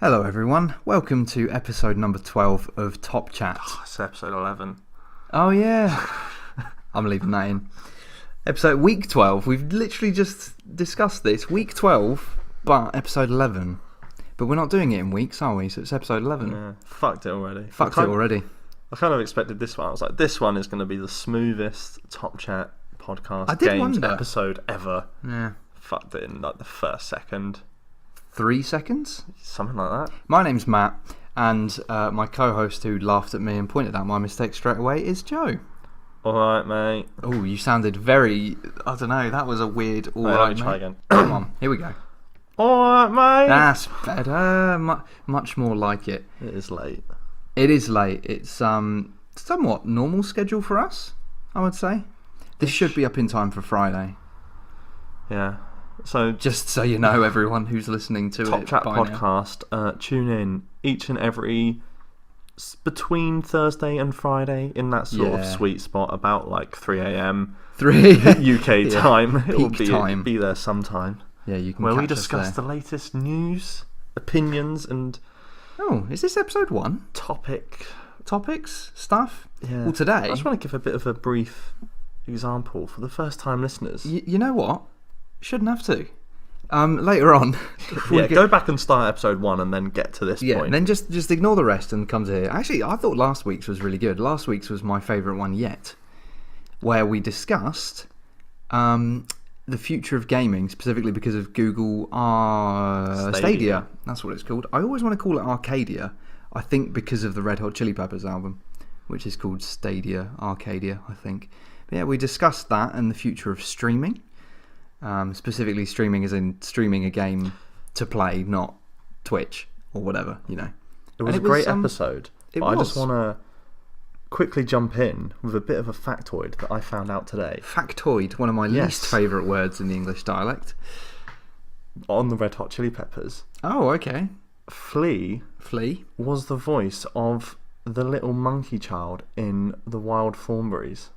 Hello everyone, welcome to episode number 12 of Top Chat. Oh, it's episode 11. Oh yeah, I'm leaving that in. Week 12, we've literally just discussed this. Week 12, but episode 11. But we're not doing it in weeks, are we? So it's episode 11. Yeah, fucked it already. I kind of expected this one. I was like, this one is going to be the smoothest Top Chat podcast episode ever. Yeah. Fucked it in like the first second. 3 seconds? Something like that. My name's Matt, and my co-host who laughed at me and pointed out my mistake straight away is Joe. Alright, mate. Oh, you sounded very... I don't know, that was a weird... Alright, let me try again. Come on, here we go. Alright, mate. That's better. Much more like it. It is late. It is late. It's somewhat normal schedule for us, I would say. This should be up in time for Friday. Yeah. So just so you know, everyone who's listening to Top Chat podcast, tune in each and every between Thursday and Friday in that sort of sweet spot, about like 3 a.m. UK time. It will be there sometime. Yeah, you can. Where we discuss the latest news, opinions, and is this episode 1? Topics, stuff. Yeah. Well, today I just want to give a bit of a brief example for the first time listeners. You know what? Shouldn't have to. Later on. Go back and start episode 1 and then get to this point. Yeah, and then just ignore the rest and come to here. Actually, I thought last week's was really good. Last week's was my favourite one yet, where we discussed the future of gaming, specifically because of Google Stadia. That's what it's called. I always want to call it Arcadia, I think because of the Red Hot Chili Peppers album, which is called Stadia, Arcadia, I think. But yeah, we discussed that and the future of streaming. Specifically streaming as in streaming a game to play, not Twitch or whatever, you know. It was a great episode. I just want to quickly jump in with a bit of a factoid that I found out today. Factoid, one of my least favourite words in the English dialect. On the Red Hot Chili Peppers. Oh, okay. Flea was the voice of the little monkey child in The Wild Thornberrys.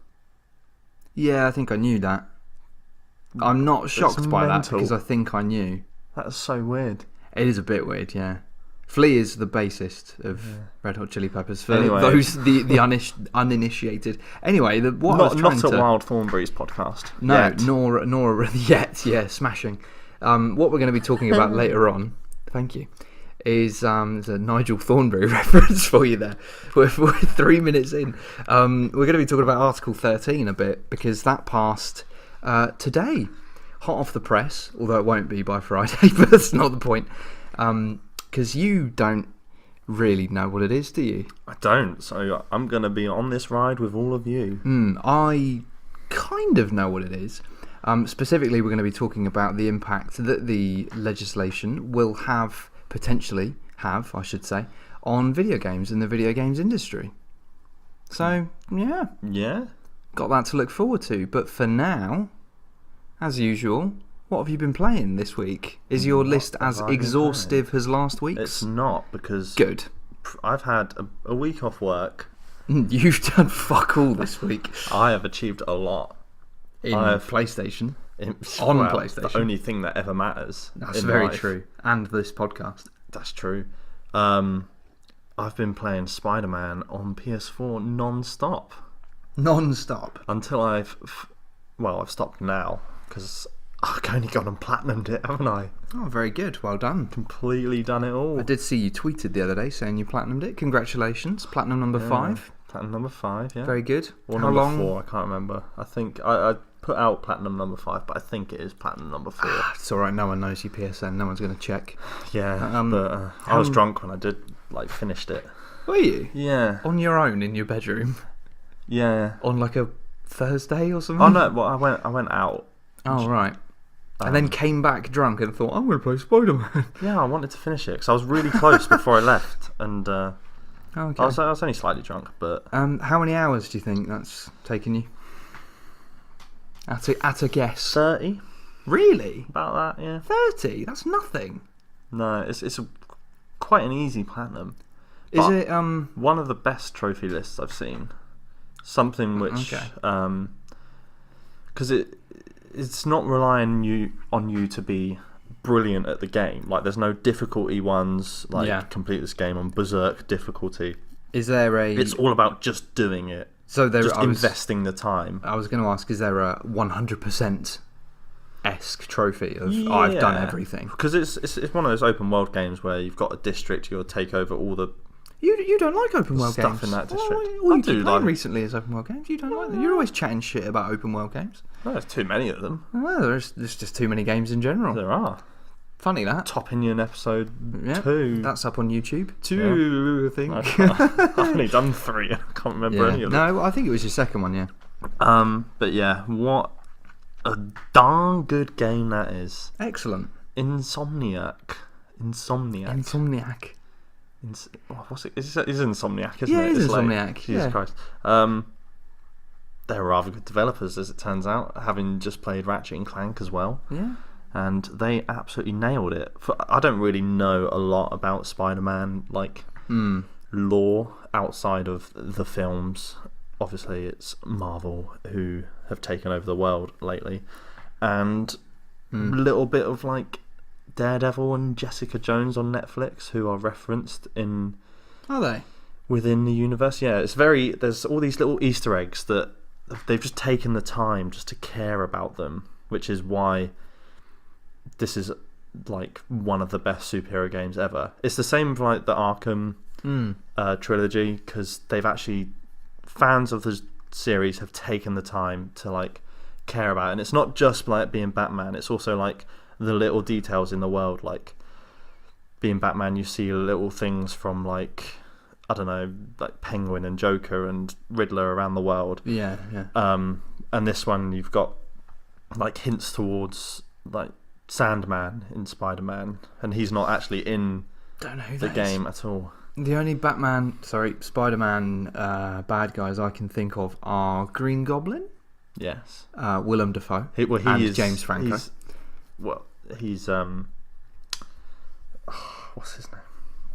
Yeah, I think I knew that. I'm not shocked by that because I think I knew. That's so weird. It is a bit weird, yeah. Flea is the bassist of Red Hot Chili Peppers. For those the uninitiated. Anyway, not a Wild Thornberrys podcast. No, yet. nor yet. Yeah, smashing. What we're going to be talking about later on. Thank you. Is a Nigel Thornberry reference for you there. We're 3 minutes in. We're going to be talking about Article 13 a bit because that passed. Today, hot off the press, although it won't be by Friday, but that's not the point, because you don't really know what it is, do you? I don't, so I'm going to be on this ride with all of you. I kind of know what it is. Specifically, we're going to be talking about the impact that the legislation will potentially have, I should say, on video games and the video games industry. So, yeah. Got that to look forward to, but for now, as usual, what have you been playing this week? Is your list as exhaustive as last week's? It's not, because good. I've had a week off work. You've done fuck all this week. I have achieved a lot. PlayStation. PlayStation. The only thing that ever matters. That's very true. And this podcast. That's true. I've been playing Spider-Man on PS4 non-stop. Non-stop? Until I've stopped now, because I've only gone and platinumed it, haven't I? Oh, very good. Well done. Completely done it all. I did see you tweeted the other day saying you platinumed it. Congratulations. Platinum number 5. Platinum number 5, yeah. Very good. Or How long? 4, I can't remember. I think I put out platinum number 5, but I think it is platinum number 4. It's alright, no one knows your PSN. No one's going to check. Yeah, but I was drunk when I did, finished it. Were you? Yeah. On your own in your bedroom? Yeah. On like a Thursday or something? Oh no, well I went out. Oh right. And then came back drunk and thought, I'm going to play Spider-Man. Yeah, I wanted to finish it because I was really close before I left, and okay. I was only slightly drunk. But how many hours do you think that's taken you? At a guess. 30. Really? About that, yeah. 30? That's nothing. No, it's quite an easy platinum. Is it one of the best trophy lists I've seen? Something which because it's not relying on you to be brilliant at the game. Like, there's no difficulty ones. Like, complete this game on Berserk difficulty. Is there a? It's all about just doing it. So investing the time. I was going to ask, is there a 100% esque trophy of I've done everything? Because it's one of those open world games where you've got a district, you'll take over all the. You don't like open world stuff games in that district. All you keep playing recently is open world games. You don't like them. You're always chatting shit about open world games. No, there's too many of them. Well, there's just too many games in general. There are. Funny that. Topinion episode 2. That's up on YouTube. 2, I think. I've only done 3. I can't remember any of them. No, I think it was your second one, yeah. But yeah, what a darn good game that is. Excellent. Insomniac. What's it? It's Insomniac, isn't it? Yeah, it's Insomniac. Like, Jesus Christ. They're rather good developers, as it turns out, having just played Ratchet and Clank as well. Yeah. And they absolutely nailed it. I don't really know a lot about Spider-Man, like, lore outside of the films. Obviously, it's Marvel who have taken over the world lately. And a little bit of, like, Daredevil and Jessica Jones on Netflix, who are referenced in... Are they? Within the universe, yeah. There's all these little Easter eggs that they've just taken the time just to care about them, which is why this is, like, one of the best superhero games ever. It's the same for, like, the Arkham trilogy, because they've actually... Fans of the series have taken the time to, like, care about it. And it's not just, like, being Batman. It's also, like, the little details in the world. Like, being Batman, you see little things from, like, I don't know, like Penguin and Joker and Riddler around the world. Yeah. And this one, you've got, like, hints towards, like, Sandman in Spider-Man. And he's not actually in the game at all. The only Spider-Man bad guys I can think of are Green Goblin. Yes. Willem Dafoe. And James Franco. He's what's his name?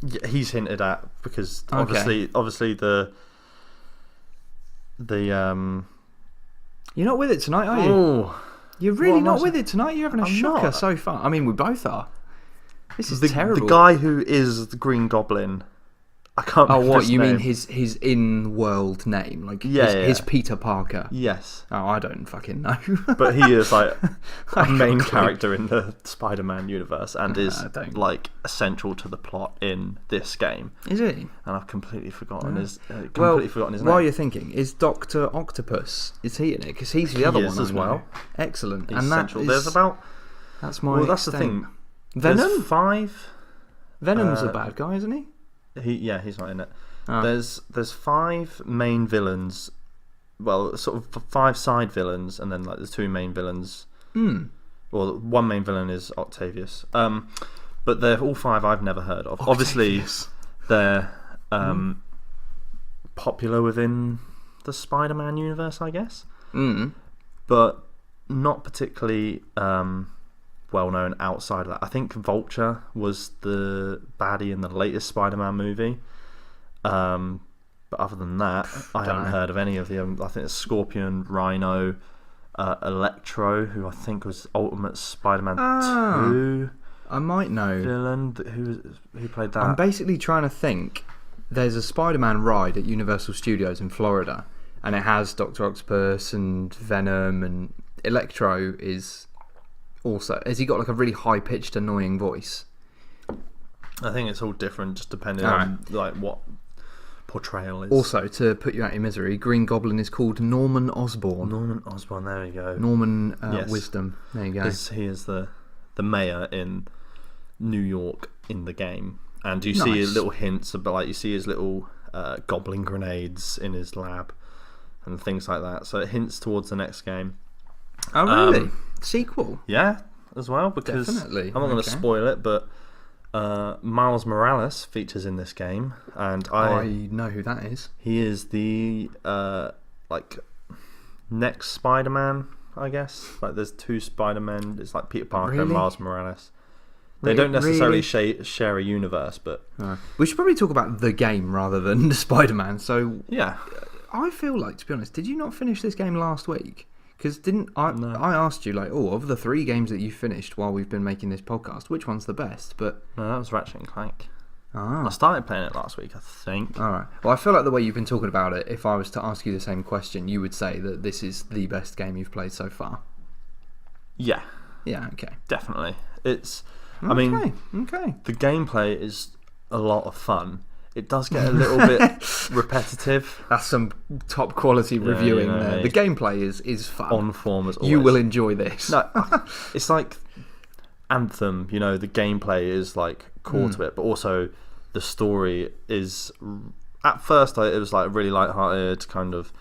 Yeah, he's hinted at because obviously the You're not with it tonight, are you? Oh, you're really not with it tonight. You're having a shocker so far. I mean, we both are. This is terrible. The guy who is the Green Goblin. I can't. Oh, what you mean? His in-world name, like his Peter Parker. Yes. Oh, I don't fucking know. But he is, like, a main character in the Spider-Man universe and is, like, essential to the plot in this game. Is he? And I've completely forgotten his name. While you're thinking, is Dr. Octopus? Is he in it? Because he's the other one as well. Excellent. He's essential. There's about. That's my. Well, that's the thing. Venom. There's 5. Venom's a bad guy, isn't he? He's not in it. There's 5 main villains, well, sort of 5 side villains, and then, like, there's 2 main villains. Well, one main villain is Octavius. But they're all 5 I've never heard of. Octavius. Obviously, they're popular within the Spider-Man universe, I guess. But not particularly well known outside of that. I think Vulture was the baddie in the latest Spider-Man movie. But other than that, I haven't heard of any of them. I think it's Scorpion, Rhino, Electro, who I think was Ultimate Spider-Man 2. I might know. Villain, who played that? I'm basically trying to think. There's a Spider-Man ride at Universal Studios in Florida, and it has Dr. Octopus and Venom, and Electro is... Also, has he got, like, a really high-pitched, annoying voice? I think it's all different, just depending on, like, what portrayal is. Also, to put you out of your misery, Green Goblin is called Norman Osborn. Norman Osborn, there we go. Norman Wisdom, there you go. He is the mayor in New York in the game, and you see little hints about, like, you see his little goblin grenades in his lab and things like that. So it hints towards the next game. Oh, really? Sequel? Yeah, as well, because definitely. I'm not going to spoil it, but Miles Morales features in this game, and I know who that is. He is the like, next Spider-Man, I guess. Like, there's 2 Spider-Men. It's like Peter Parker and Miles Morales. They don't necessarily share a universe, but we should probably talk about the game rather than Spider-Man. So yeah, I feel like, to be honest, did you not finish this game last week? Because didn't I? No. I asked you like, oh, of the 3 games that you finished while we've been making this podcast, which one's the best? But No, that was Ratchet and Clank. ah, I started playing it last week, I think. all right. Well, I feel like the way you've been talking about it, if I was to ask you the same question, you would say that this is the best game you've played so far. Yeah, Yeah. Okay. definitely. It's. I mean, okay. the gameplay is a lot of fun. It does get a little bit repetitive. That's some top quality reviewing you know, there. The gameplay is fun. On form as always. You will enjoy this. No, it's like Anthem. You know, the gameplay is like core to it, but also the story is. At first, it was like a really light-hearted kind of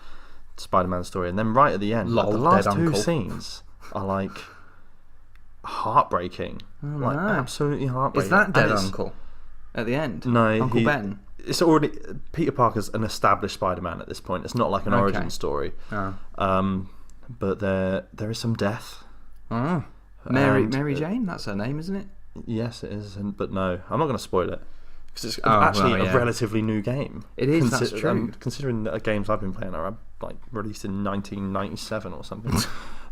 Spider-Man story, and then right at the end, like, the last 2 scenes are like heartbreaking, like absolutely heartbreaking. Is that Dead Uncle at the end? No, Uncle Ben. It's already Peter Parker's an established Spider-Man at this point. It's not like an origin story. Oh. But there is some death. Oh. Mary Jane, that's her name, isn't it? Yes, it is. But no, I'm not going to spoil it because it's Oh, actually well, yeah. a relatively new game. It is. That's true. Considering the games I've been playing are like released in 1997 or something.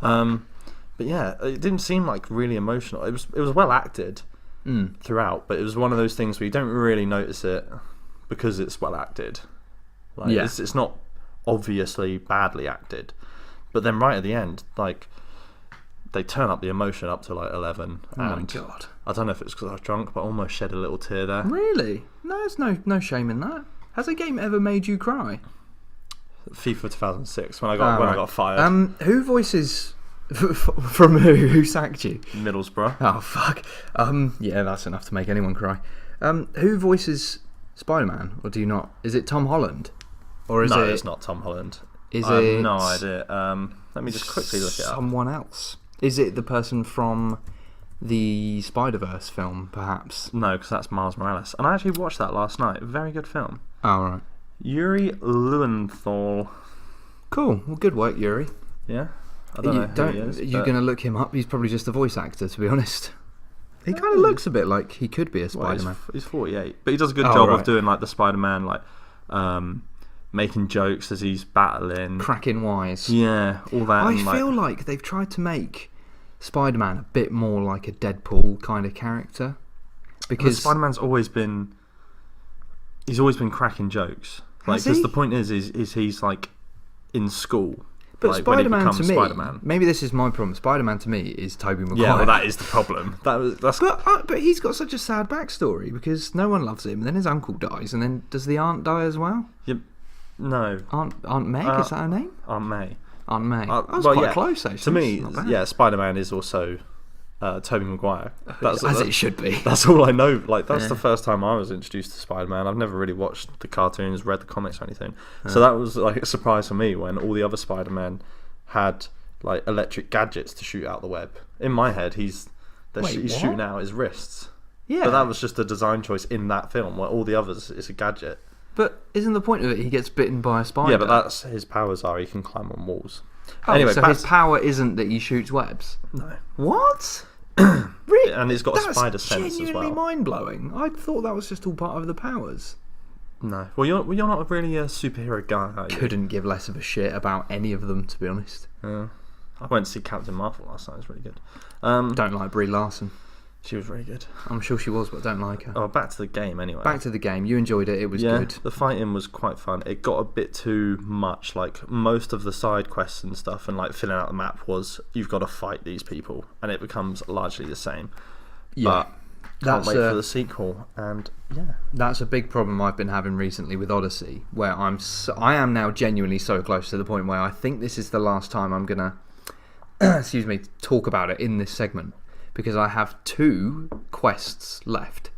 But yeah, it didn't seem like really emotional. It was well acted throughout, but it was one of those things where you don't really notice it because it's well acted. Like, Yeah. it's not obviously badly acted, but then right at the end, like, they turn up the emotion up to like 11. Oh and my god! I don't know if it's because I was drunk, but I almost shed a little tear there. Really? No, there's no shame in that. Has a game ever made you cry? FIFA 2006 when I got fired. Who voices from who? Who sacked you? Middlesbrough. Oh fuck. Yeah, that's enough to make anyone cry. Who voices Spider-Man, or do you not? Is it Tom Holland, or is No, it? it's not Tom Holland. Is I it have no idea. Let me just quickly look it up. Someone else. Is it the person from the Spider-Verse film, perhaps? No, because that's Miles Morales. And I actually watched that last night. Very good film. Oh, right. Yuri Lowenthal. Cool. Well, good work, Yuri. Yeah? I don't know who he is. You're going to look him up? He's probably just a voice actor, to be honest. He kind of looks a bit like he could be a Spider-Man. He's 48. But he does a good job of doing like the Spider-Man, like making jokes as he's battling. Cracking wise. Yeah, all that. I feel like they've tried to make Spider-Man a bit more like a Deadpool kind of character. Because Spider-Man's always been... He's always been cracking jokes. Like, because the point is he's like in school. But like, Spider-Man to me, Spider-Man. Maybe this is my problem. Spider-Man to me is Tobey Maguire. Yeah, well, that is the problem. But he's got such a sad backstory because no one loves him. And then his uncle dies, and then does the aunt die as well? Yeah, no. Aunt Meg, is that her name? Aunt May. Aunt May. That was quite close, actually. To me, yeah, Spider-Man is also Tobey Maguire. As it should be. That's all I know. Like, that's the first time I was introduced to Spider-Man. I've never really watched the cartoons, read the comics or anything. So that was like a surprise for me when all the other Spider-Men had like electric gadgets to shoot out the web. In my head, he's shooting out his wrists. Yeah. But that was just a design choice in that film, where all the others is a gadget. But isn't the point of it he gets bitten by a spider? Yeah, but that's his powers are he can climb on walls. Oh, anyway, so his power isn't that he shoots webs? No. What? Really? And he's got a spider sense as well. That's genuinely mind-blowing. I thought that was just all part of the powers. No. Well, you're not really a superhero guy, are you? Couldn't give less of a shit about any of them, to be honest. I went to see Captain Marvel last night. It was really good. Don't like Brie Larson. She was really good. I'm sure she was, but don't like her. Oh, back to the game anyway. Back to the game. You enjoyed it. It was good. The fighting was quite fun. It got a bit too much. Like, most of the side quests and stuff and like filling out the map was you've got to fight these people, and it becomes largely the same. Yeah. But can't wait for the sequel. And yeah, that's a big problem I've been having recently with Odyssey, where I am now genuinely so close to the point where I think this is the last time I'm gonna talk about it in this segment. Because I have 2 quests left,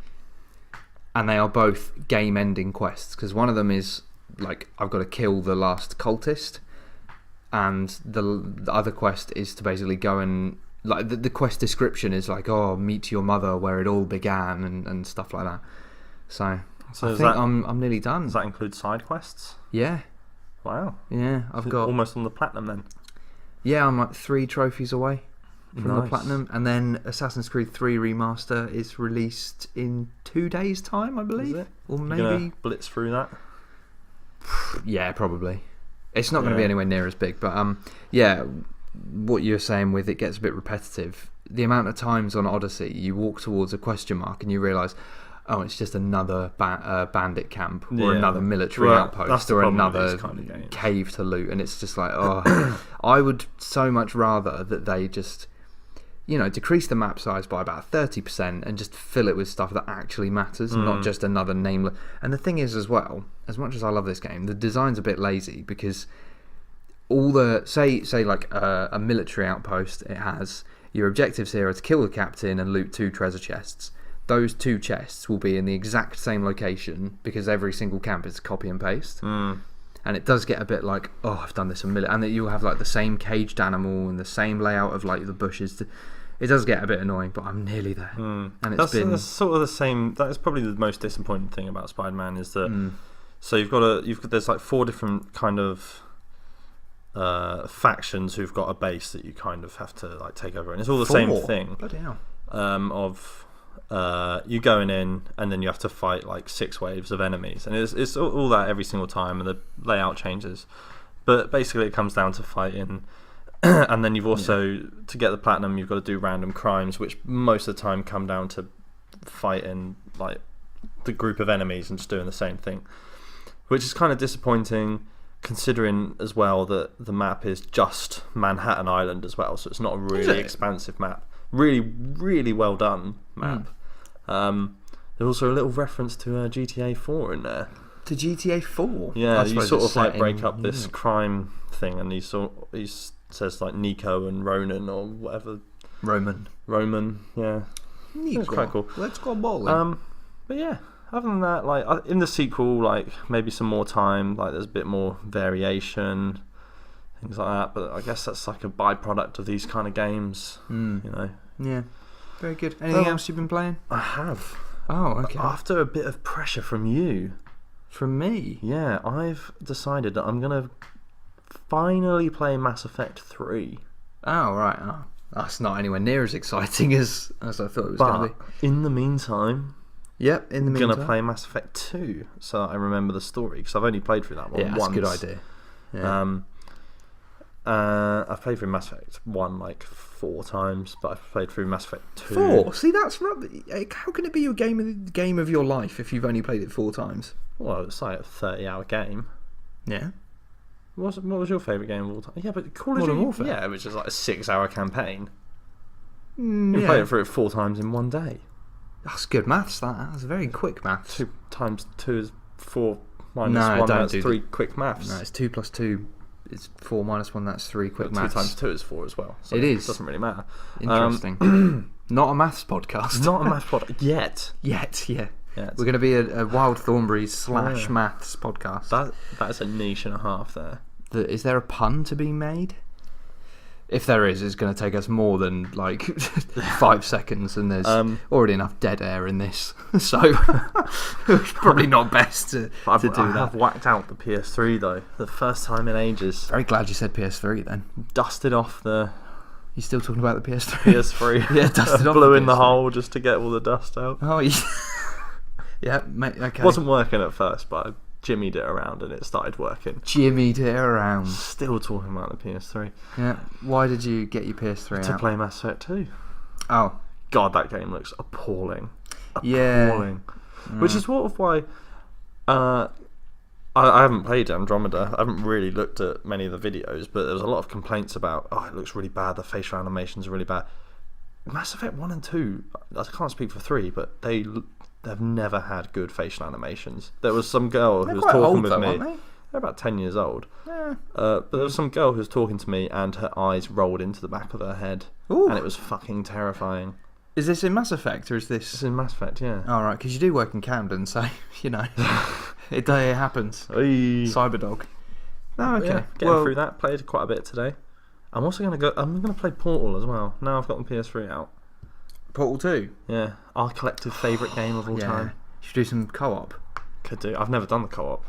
and they are both game-ending quests. Because one of them is like I've got to kill the last cultist, and the other quest is to basically go and like the quest description is like, oh, meet your mother where it all began and stuff like that. So I think I'm nearly done. Does that include side quests? Yeah. Wow. Yeah, I've got almost on the platinum then. Yeah, I'm like 3 trophies away from the platinum, and then Assassin's Creed 3 Remaster is released in 2 days' time, I believe. Is it? Or maybe you gonna blitz through that. Yeah, probably. It's not going to be anywhere near as big, but yeah, what you're saying with it gets a bit repetitive. The amount of times on Odyssey you walk towards a question mark and you realise, oh, it's just another bandit camp or another military outpost or another kind of cave to loot, and it's just like, oh, I would so much rather that they just, decrease the map size by about 30% and just fill it with stuff that actually matters, not just another nameless. And the thing is, as well, as much as I love this game, the design's a bit lazy because all the say like a military outpost, it has your objectives here are to kill the captain and loot 2 treasure chests. Those 2 chests will be in the exact same location because every single camp is copy and paste. And it does get a bit like, oh, I've done this a million. And that you'll have like the same caged animal and the same layout of like the bushes. It does get a bit annoying, but I'm nearly there. And that's sort of the same. That is probably the most disappointing thing about Spider-Man is that. So there's like 4 different kind of factions who've got a base that you kind of have to like take over, and it's all the same thing. Bloody hell. You going in and then you have to fight like 6 waves of enemies, and it's all that every single time, and the layout changes, but basically it comes down to fighting. And then you've also, to get the platinum, you've got to do random crimes, which most of the time come down to fighting like the group of enemies and just doing the same thing, which is kind of disappointing considering as well that the map is just Manhattan Island as well, so it's not a really expansive map. Really, really well done map. There's also a little reference to GTA 4 in there. To GTA 4? Yeah, you sort of like break up this crime thing, and he says like Nico and Ronan or whatever. Roman, yeah. Nico. It's quite cool. Let's go bowling. But yeah, other than that, like in the sequel, like maybe some more time, like there's a bit more variation, things like that. But I guess that's like a byproduct of these kind of games, Yeah, very good. Anything else you've been playing? I have. Oh, okay. After a bit of pressure from you. From me? Yeah, I've decided that I'm going to finally play Mass Effect 3. Oh, right. Oh, that's not anywhere near as exciting as I thought it was going to be. In the meantime... Yep, in the meantime. I'm going to play Mass Effect 2 so I remember the story, because I've only played through that one once. Yeah, that's a good idea. Yeah. I've played through Mass Effect 1 like 4 times, but I've played through Mass Effect 2. 4? See, that's rubbish. How can it be your game of your life if you've only played it 4 times? Well, it's like a 30-hour game. Yeah. What was your favourite game of all time? Yeah, but Call of Duty Warfare. Yeah, which is like a 6-hour campaign. You play it through it 4 times in one day. That's good maths, That's very quick maths. 2 times 2 is 4 minus 1, that's 3 quick maths. No, it's 2 plus 2 is 4 minus 1, that's 3 quick maths. 2 times 2 is 4 as well. So it is. It doesn't really matter. Interesting. Not a maths podcast. Not a maths podcast. Yet, yeah. We're going to be a Wild Thornberrys / maths podcast. That is a niche and a half there. Is there a pun to be made? If there is, it's going to take us more than like 5 seconds, and there's already enough dead air in this, so it's probably not best to do that. I have whacked out the PS3 though, the first time in ages. Very glad you said PS3 then. Dusted off the... You still talking about the PS3? PS3. Yeah, dusted off. Blew in the hole just to get all the dust out. Oh, yeah. Yeah, mate, okay. Wasn't working at first, but I jimmied it around and it started working. Jimmied it around. Still talking about the PS3. Yeah. Why did you get your PS3 to play Mass Effect 2. Oh. God, that game looks appalling. Yeah. Appalling. Which is sort of why I haven't played Andromeda. I haven't really looked at many of the videos, but there was a lot of complaints about, it looks really bad, the facial animations are really bad. Mass Effect 1 and 2, I can't speak for 3, but they've never had good facial animations. There was some girl who was talking with me. They're about 10 years old. Yeah. But there was some girl who was talking to me and her eyes rolled into the back of her head. Ooh. And it was fucking terrifying. Is this in Mass Effect or is this... It's in Mass Effect, yeah. Oh, right, because you do work in Camden, so, it happens. Cyberdog. Oh, okay. Yeah, getting through that. Played quite a bit today. I'm also going to play Portal as well. Now I've got the PS3 out. Portal 2? Yeah. Our collective favourite game of all time. Should do some co-op. Could do. I've never done the co-op.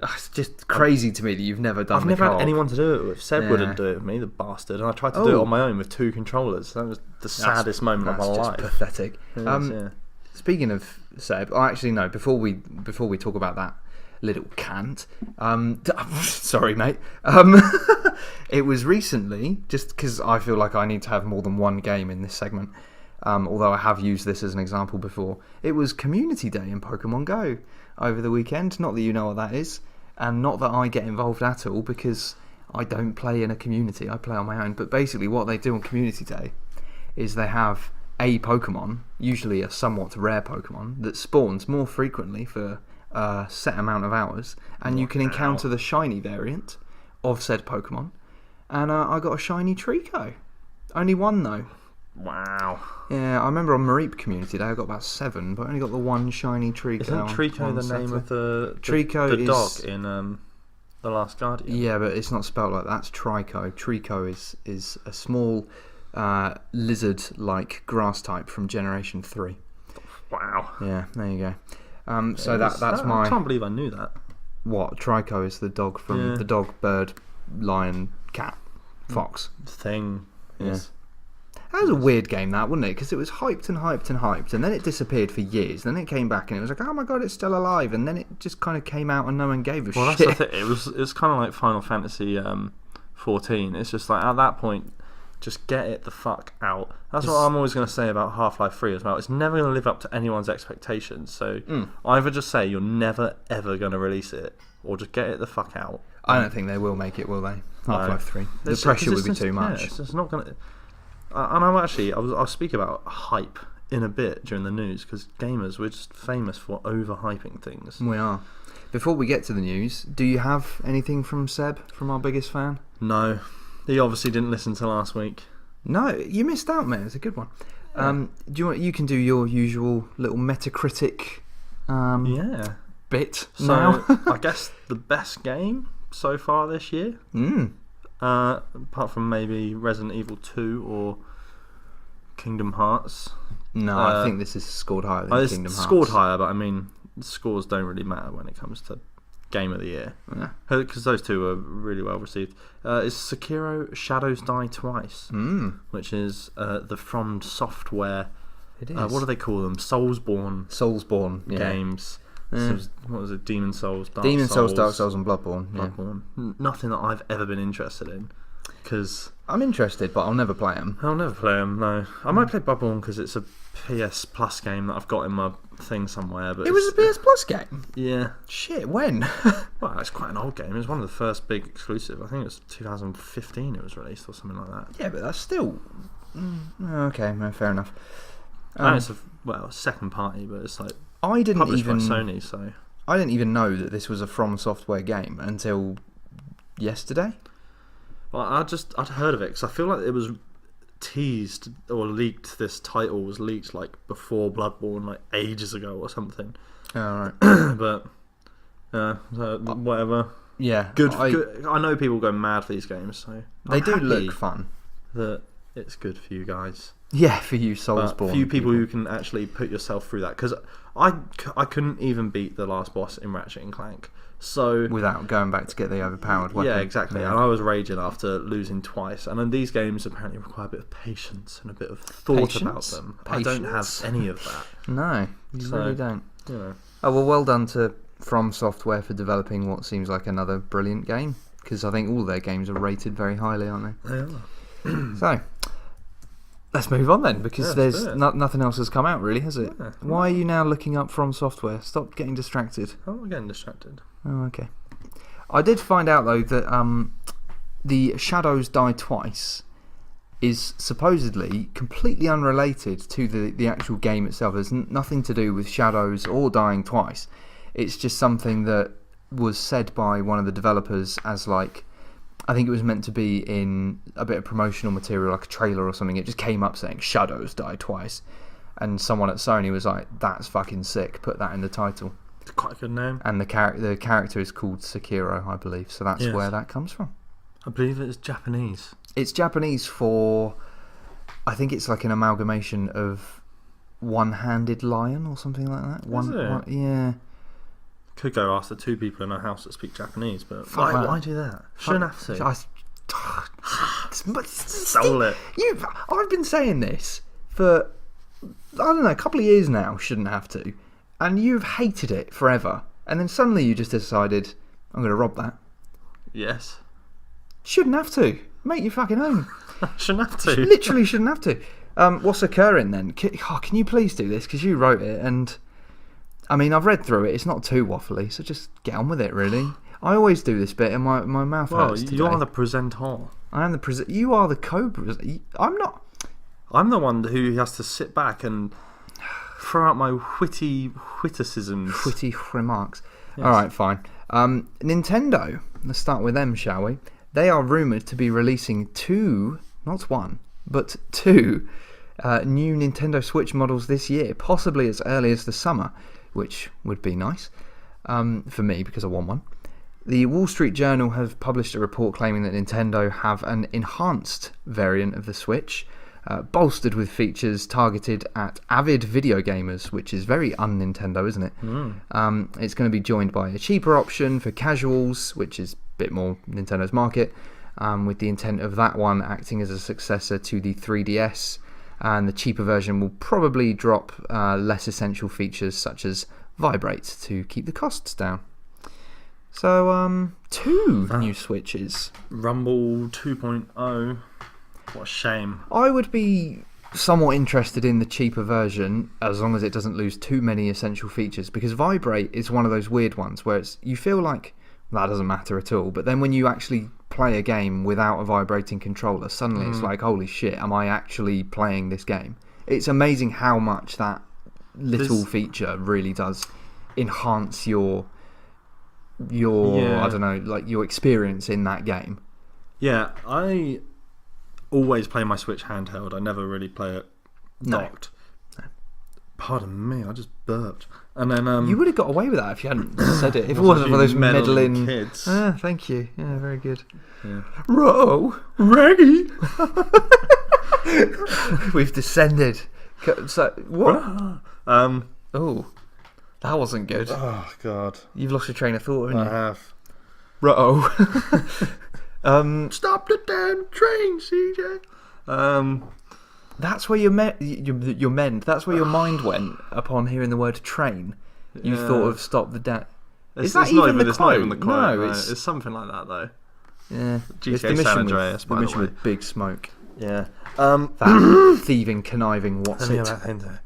It's just crazy to me that you've never done I've never had anyone to do it with. Seb wouldn't do it with me, the bastard. And I tried to do it on my own with 2 controllers. That was the saddest moment of my life. That's pathetic. Speaking of Seb, actually no, before we talk about that little cant, sorry mate, It was recently, just because I feel like I need to have more than one game in this segment, although I have used this as an example before. It was Community Day in Pokemon Go over the weekend. Not that you know what that is, and not that I get involved at all, because I don't play in a community. I play on my own. But basically what they do on Community Day is they have a Pokemon, usually a somewhat rare Pokemon, that spawns more frequently for a set amount of hours, and you can encounter the shiny variant of said Pokemon. And I got a shiny Trico. Only one though. Wow. Yeah, I remember on Mareep Community Day I got about 7, but I only got the one shiny Trico. Isn't Trico the name of the dog in The Last Guardian? Yeah, but it's not spelled like that. That's Trico. Trico is a small lizard-like grass type from Generation 3. Wow. Yeah, there you go. So that's my... I can't believe I knew that. What? Trico is the dog from the dog, bird, lion, cat, fox thing. Yes. That was a weird game, that, wasn't it? Because it was hyped and hyped and hyped, and then it disappeared for years. Then it came back and it was like, oh my god, it's still alive. And then it just kind of came out and no one gave a shit. Well, that's the thing. It's kind of like Final Fantasy 14. It's just like, at that point, just get it the fuck out. That's what I'm always going to say about Half-Life 3 as well. It's never going to live up to anyone's expectations. So either just say you're never, ever going to release it, or just get it the fuck out. I don't think they will make it, will they? Half-Life 3. The pressure would be too much. It's just not going to... And I'll speak about hype in a bit during the news, because gamers, we're just famous for overhyping things. We are. Before we get to the news, do you have anything from Seb, from our biggest fan? No. He obviously didn't listen to last week. No, you missed out, mate. It's a good one. You can do your usual little Metacritic bit so, now. I guess the best game so far this year. Apart from maybe Resident Evil 2 or Kingdom Hearts. No, I think this is scored higher than Kingdom Hearts. It's scored higher, but I mean, scores don't really matter when it comes to Game of the Year. Because those two are really well received. It's Sekiro Shadows Die Twice, which is the From Software. It is. What do they call them? Soulsborne games. So what was it? Demon Souls, Dark Souls, and Bloodborne. Bloodborne. Nothing that I've ever been interested in. Because I'm interested, but I'll never play them. I'll never play them. No, I might play Bloodborne because it's a PS Plus game that I've got in my thing somewhere. But it was a PS Plus game. Yeah. Shit. When? Well, it's quite an old game. It was one of the first big exclusive. I think it was 2015. It was released or something like that. Yeah, but that's still okay. No, fair enough. It's a second party, but it's like. I didn't published even by Sony, so I didn't even know that this was a From Software game until yesterday. Well, I'd heard of it because I feel like it was teased or leaked. This title was leaked like before Bloodborne, like ages ago or something. All right, but whatever. Yeah, good. I know people go mad for these games, so they do look fun. That it's good for you guys. Yeah, for you Soulsborne. Few people who can actually put yourself through that, because I couldn't even beat the last boss in Ratchet and Clank. So without going back to get the overpowered weapon. Yeah, exactly. Yeah. And I was raging after losing twice. And then these games apparently require a bit of patience and a bit of thought about them. I don't have any of that. No, you really don't. You know. Oh well done to From Software for developing what seems like another brilliant game. Because I think all their games are rated very highly, aren't they? They are. So. Let's move on then, because there's nothing else has come out really, has it? Yeah, why are you now looking up From Software? Stop getting distracted. I'm not getting distracted. Oh, okay. I did find out though that the Shadows Die Twice is supposedly completely unrelated to the actual game itself. There's nothing to do with shadows or dying twice. It's just something that was said by one of the developers as like, I think it was meant to be in a bit of promotional material, like a trailer or something. It just came up saying Shadows Die Twice, and someone at Sony was like, "That's fucking sick. Put that in the title." It's quite a good name. And the character is called Sekiro, I believe. So that's where that comes from. I believe it's Japanese. It's Japanese for, I think it's like an amalgamation of one-handed lion or something like that. Yeah. Could go ask the two people in our house that speak Japanese, but why do that? Shouldn't have to. Stole it. I've been saying this for, I don't know, a couple of years now, shouldn't have to, and you've hated it forever, and then suddenly you just decided, I'm going to rob that. Yes. Shouldn't have to. Make your fucking own. Shouldn't have to. Literally shouldn't have to. What's occurring then? Can you please do this? Because you wrote it, and I mean, I've read through it. It's not too waffly, so just get on with it, really. I always do this bit, and my mouth hurts today. You are the presenter. I am the presenter. You are the co-presenter. I'm not. I'm the one who has to sit back and throw out my witticisms. Witty remarks. Yes. All right, fine. Nintendo. Let's start with them, shall we? They are rumoured to be releasing 2, not 1, but 2 new Nintendo Switch models this year, possibly as early as the summer, which would be nice for me because I want one. The Wall Street Journal have published a report claiming that Nintendo have an enhanced variant of the Switch, bolstered with features targeted at avid video gamers, which is very un-Nintendo, isn't it? It's going to be joined by a cheaper option for casuals, which is a bit more Nintendo's market, with the intent of that one acting as a successor to the 3DS, and the cheaper version will probably drop less essential features such as vibrate to keep the costs down. So, 2 new Switches. Rumble 2.0. What a shame. I would be somewhat interested in the cheaper version as long as it doesn't lose too many essential features, because vibrate is one of those weird ones where you feel like that doesn't matter at all, but then when you actually play a game without a vibrating controller, suddenly it's like, holy shit, am I actually playing this game? It's amazing how much that little feature really does enhance your I don't know, like your experience in that game. Yeah, I always play my Switch handheld. I never really play it docked. No. Pardon me, I just burped. And then you would have got away with that if you hadn't said it. If it wasn't for those meddling kids. Thank you. Yeah, very good. Yeah. Reggie. We've descended. So what? Oh, that wasn't good. Oh God, you've lost your train of thought, haven't you? I have. Stop the damn train, CJ. That's where that's where your mind went upon hearing the word train. You thought of stop the damn. Is that even the quote? Not even the quote. No, it's something like that though. Yeah, GTA San Andreas, the mission with Big Smoke. Yeah. That thieving, conniving, what's it?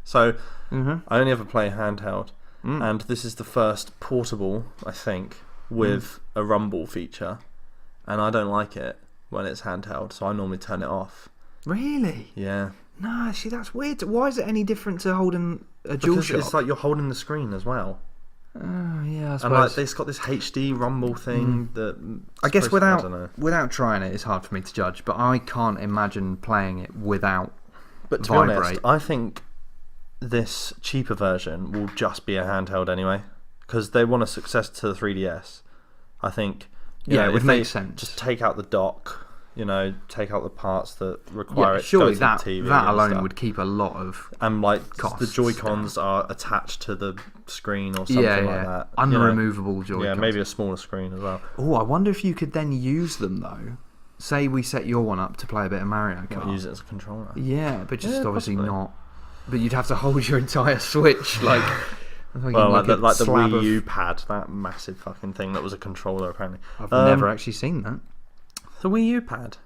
So, I only ever play handheld, and this is the first portable, I think, with a rumble feature, and I don't like it when it's handheld, so I normally turn it off. Really? Yeah. No, see, that's weird. Why is it any different to holding a DualShock? Because it's like you're holding the screen as well. Oh, yeah, I suppose. And like, it's got this HD rumble thing that... I guess without trying it, it's hard for me to judge, but I can't imagine playing it without But to be honest, I think this cheaper version will just be a handheld anyway, because they want a successor to the 3DS. I think... it would make sense. Just take out the dock... take out the parts that require it to surely go to the TV. That alone would keep a lot of and like costs the Joy-Cons are attached to the screen or something like that. Unremovable Joy-Cons. Yeah, maybe a smaller screen as well. Oh, I wonder if you could then use them though. Say we set your one up to play a bit of Mario Kart. Use it as a controller. Yeah, but just obviously possibly. not. But you'd have to hold your entire Switch like. Well, like the Wii U pad, that massive fucking thing that was a controller apparently. I've never actually seen that. The Wii U pad.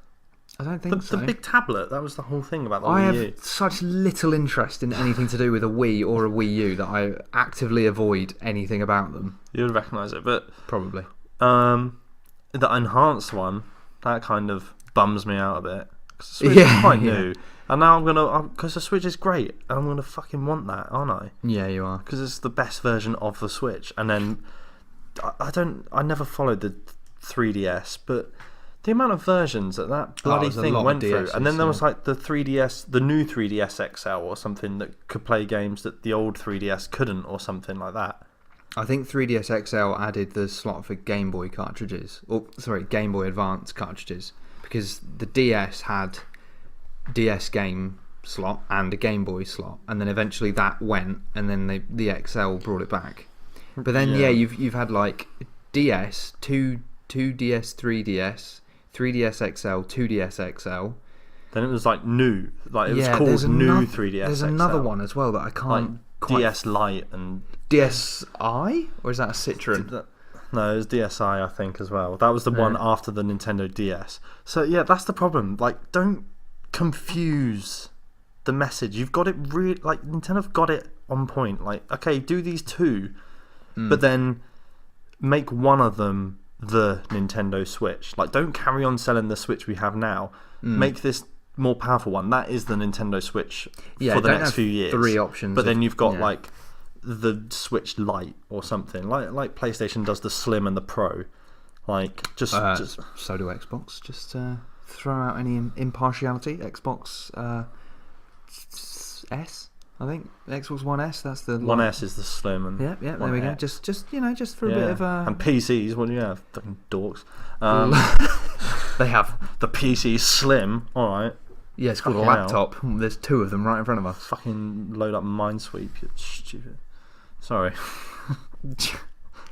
I don't think so. The big tablet, that was the whole thing about the I Wii U. have such little interest in anything to do with a Wii or a Wii U that I actively avoid anything about them. You would recognise it, but... Probably. The enhanced one, that kind of bums me out a bit. Because the Switch is quite new. And now I'm going to... Because the Switch is great, and I'm going to fucking want that, aren't I? Yeah, you are. Because it's the best version of the Switch. And then... I never followed the 3DS, but... The amount of versions that bloody thing went through, and then there was like the 3DS, the new 3DS XL or something that could play games that the old 3DS couldn't, or something like that. I think 3DS XL added the slot for Game Boy cartridges, Game Boy Advance cartridges, because the DS had DS game slot and a Game Boy slot, and then eventually that went, and then the XL brought it back. But then you've had like DS, 2DS, 3DS. 3DS XL, 2DS XL. Then it was like new, like it was called new 3DS. There's another one as well that I can't. Like DS Lite and DSi, or is that a Citroen? No, it was DSi, I think, as well. That was the one after the Nintendo DS. So yeah, that's the problem. Like, don't confuse the message. You've got it really, like, Nintendo've got it on point. Like, okay, do these two, but then make one of them the Nintendo Switch. Like, don't carry on selling the Switch we have now. Make this more powerful one. That is the Nintendo Switch for the next few years. 3 options. But then you've got like the Switch Lite or something. Like PlayStation does the Slim and the Pro. Like just so do Xbox. Just throw out any impartiality. Xbox S, I think. Xbox One S. That's the One S is the Slim and yeah. There we go. Just for a bit of and PCs. What do you have? Fucking dorks. They have the PC Slim. All right. Yeah, it's called a laptop. There's 2 of them right in front of us. Fucking load up Minesweep, you stupid. Sorry.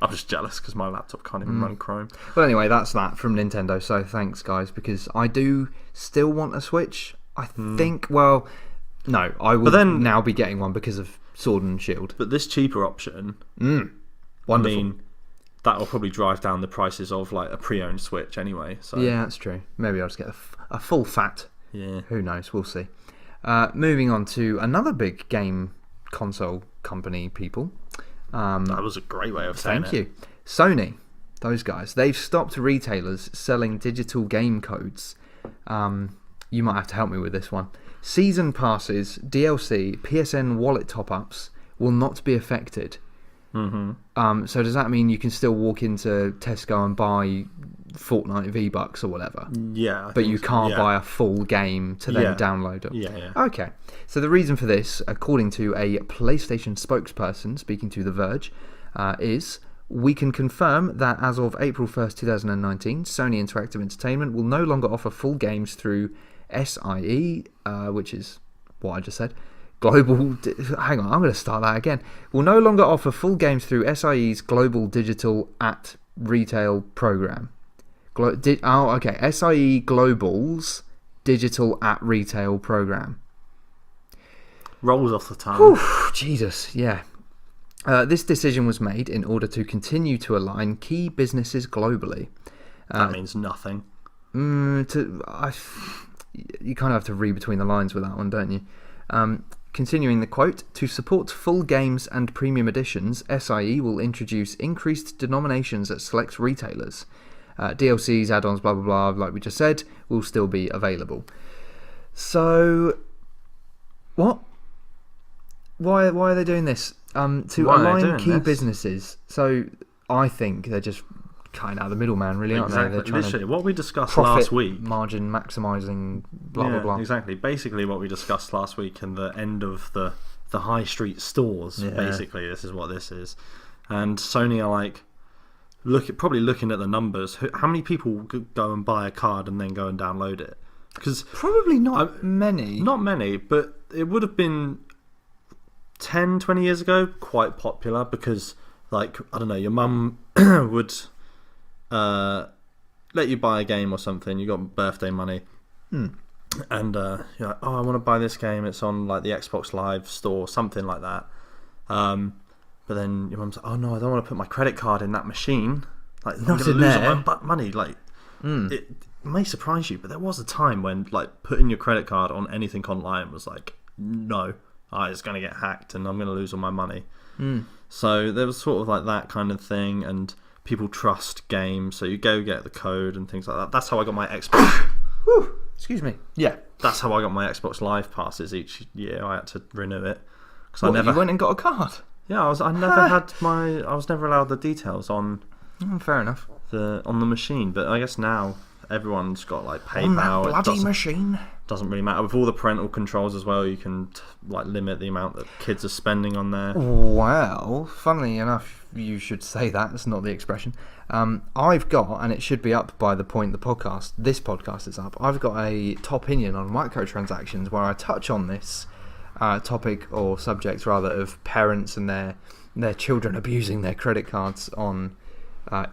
I'm just jealous because my laptop can't even run Chrome. Well, anyway, that's that from Nintendo. So thanks, guys, because I do still want a Switch. I think, well, no, I will now be getting one because of Sword and Shield. But this cheaper option, wonderful. I mean, that will probably drive down the prices of like a pre-owned Switch anyway. So yeah, that's true. Maybe I'll just get a full fat. Yeah. Who knows? We'll see. Moving on to another big game console company, people. That was a great way of saying it. Thank you. Sony, those guys, they've stopped retailers selling digital game codes. You might have to help me with this one. Season passes, DLC, PSN wallet top-ups will not be affected. So does that mean you can still walk into Tesco and buy Fortnite V-Bucks or whatever? Yeah. But you can't buy a full game to then download it? Yeah. Okay. So the reason for this, according to a PlayStation spokesperson speaking to The Verge, is we can confirm that as of April 1st, 2019, Sony Interactive Entertainment will no longer offer full games through SIE, which is what I just said. Hang on, I'm going to start that again. Will no longer offer full games through SIE's Global Digital at Retail program. SIE Global's Digital at Retail program. Rolls off the tongue. Jesus, yeah. This decision was made in order to continue to align key businesses globally. That means nothing. You kind of have to read between the lines with that one, don't you? Continuing the quote, to support full games and premium editions, SIE will introduce increased denominations at select retailers. DLCs, add-ons, blah, blah, blah, like we just said, will still be available. So, what? Why are they doing this? To align key businesses. So, I think they're just cutting out the middleman, really, aren't they? They're trying literally, what we discussed last week. Margin maximising, blah, blah, blah. Exactly. Basically, what we discussed last week and the end of the high street stores, basically, this is what this is. And Sony are like, probably looking at the numbers. How many people go and buy a card and then go and download it? Because probably not many. Not many, but it would have been 10, 20 years ago quite popular because, like, I don't know, your mum would let you buy a game or something. You got birthday money, and you're like, oh, I want to buy this game. It's on like the Xbox Live store, something like that. But then your mum's like, oh no, I don't want to put my credit card in that machine. Like, I'm going to lose all my money. Like, it may surprise you, but there was a time when like putting your credit card on anything online was like, no, it's going to get hacked and I'm going to lose all my money. So there was sort of like that kind of thing, and people trust games, so you go get the code and things like that. That's how I got my Xbox. Excuse me. Yeah, that's how I got my Xbox Live passes each year. I had to renew it because you went and got a card. Yeah, I was never allowed the details on. Fair enough. On the machine, but I guess now everyone's got like PayPal. On that bloody machine. Doesn't really matter with all the parental controls as well. You can like limit the amount that kids are spending on there. Well, funnily enough, you should say that. That's not the expression. I've got, and it should be up by the point this podcast is up. I've got a top opinion on microtransactions where I touch on this topic or subject rather of parents and their children abusing their credit cards on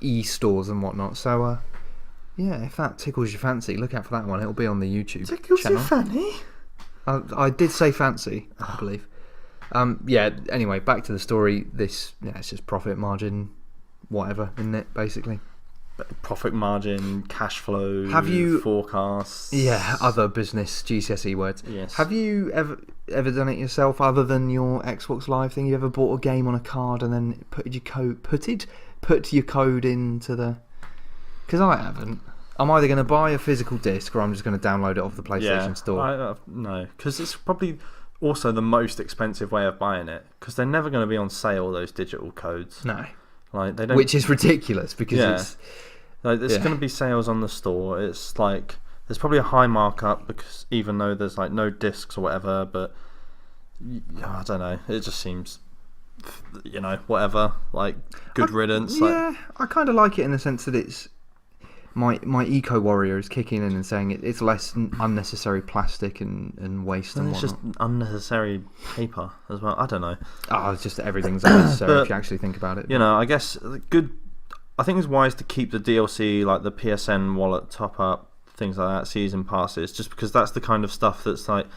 e-stores and whatnot. So yeah, if that tickles your fancy, look out for that one. It'll be on the YouTube channel. Your fanny? I did say fancy, I believe. Yeah, anyway, back to the story. It's just profit margin whatever, isn't it? Basically. Profit margin, cash flow, forecasts. Yeah, other business GCSE words. Yes. Have you ever done it yourself, other than your Xbox Live thing? You ever bought a game on a card and then put your code into the? Because I haven't. I'm either going to buy a physical disc or I'm just going to download it off the PlayStation Store. No, because it's probably also the most expensive way of buying it, because they're never going to be on sale, those digital codes. No. Like they don't, which is ridiculous because it's like there's going to be sales on the store. It's like there's probably a high markup, because even though there's like no discs or whatever, but I don't know. It just seems, whatever. Like good riddance. Yeah, I kind of like it in the sense that it's my eco warrior is kicking in and saying it's less unnecessary plastic and waste and it's whatnot. Just unnecessary paper as well. I don't know. It's just everything's unnecessary if you actually think about it. I guess good. I think it's wise to keep the DLC, like the PSN wallet top up, things like that, season passes, just because that's the kind of stuff that's like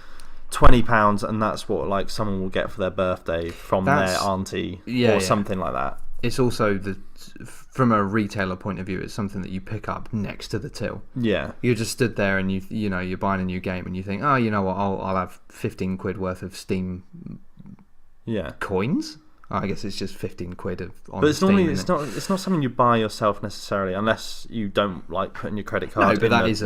£20, and that's what like someone will get for their birthday from their auntie or something like that. It's also from a retailer point of view, it's something that you pick up next to the till. Yeah, you just stood there and you're buying a new game and you think, oh, you know what, I'll have 15 quid worth of Steam. Coins. I guess it's just 15 quid on. But it's not something you buy yourself necessarily, unless you don't like putting your credit card. No, but that is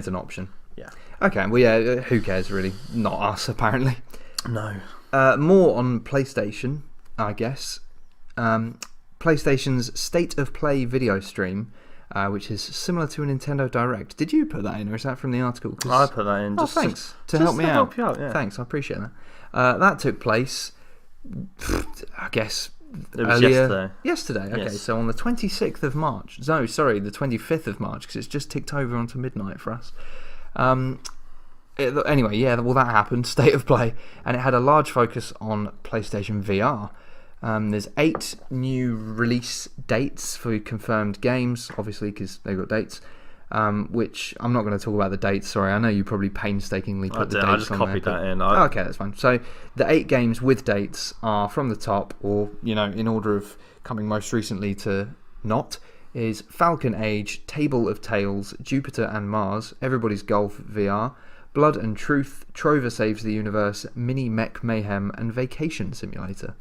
an option. Yeah. Okay. Well, who cares really? Not us apparently. No. More on PlayStation, I guess. PlayStation's State of Play video stream, which is similar to a Nintendo Direct. Did you put that in, or is that from the article? I put that in. Thanks to help me out. Help you out, yeah. Thanks, I appreciate that. That took place, I guess, it was earlier. Yesterday. Okay, yes. So on the 26th of March. No, sorry, the 25th of March, because it's just ticked over onto midnight for us. Anyway, that happened, State of Play, and it had a large focus on PlayStation VR. There's 8 new release dates for confirmed games, obviously, because they've got dates, which I'm not going to talk about the dates, sorry. I know you probably painstakingly put the dates on there. I just copied that in. Okay, that's fine. So the 8 games with dates are from the top, or, in order of coming most recently to not, is Falcon Age, Table of Tales, Jupiter and Mars, Everybody's Golf VR, Blood and Truth, Trover Saves the Universe, Mini Mech Mayhem, and Vacation Simulator.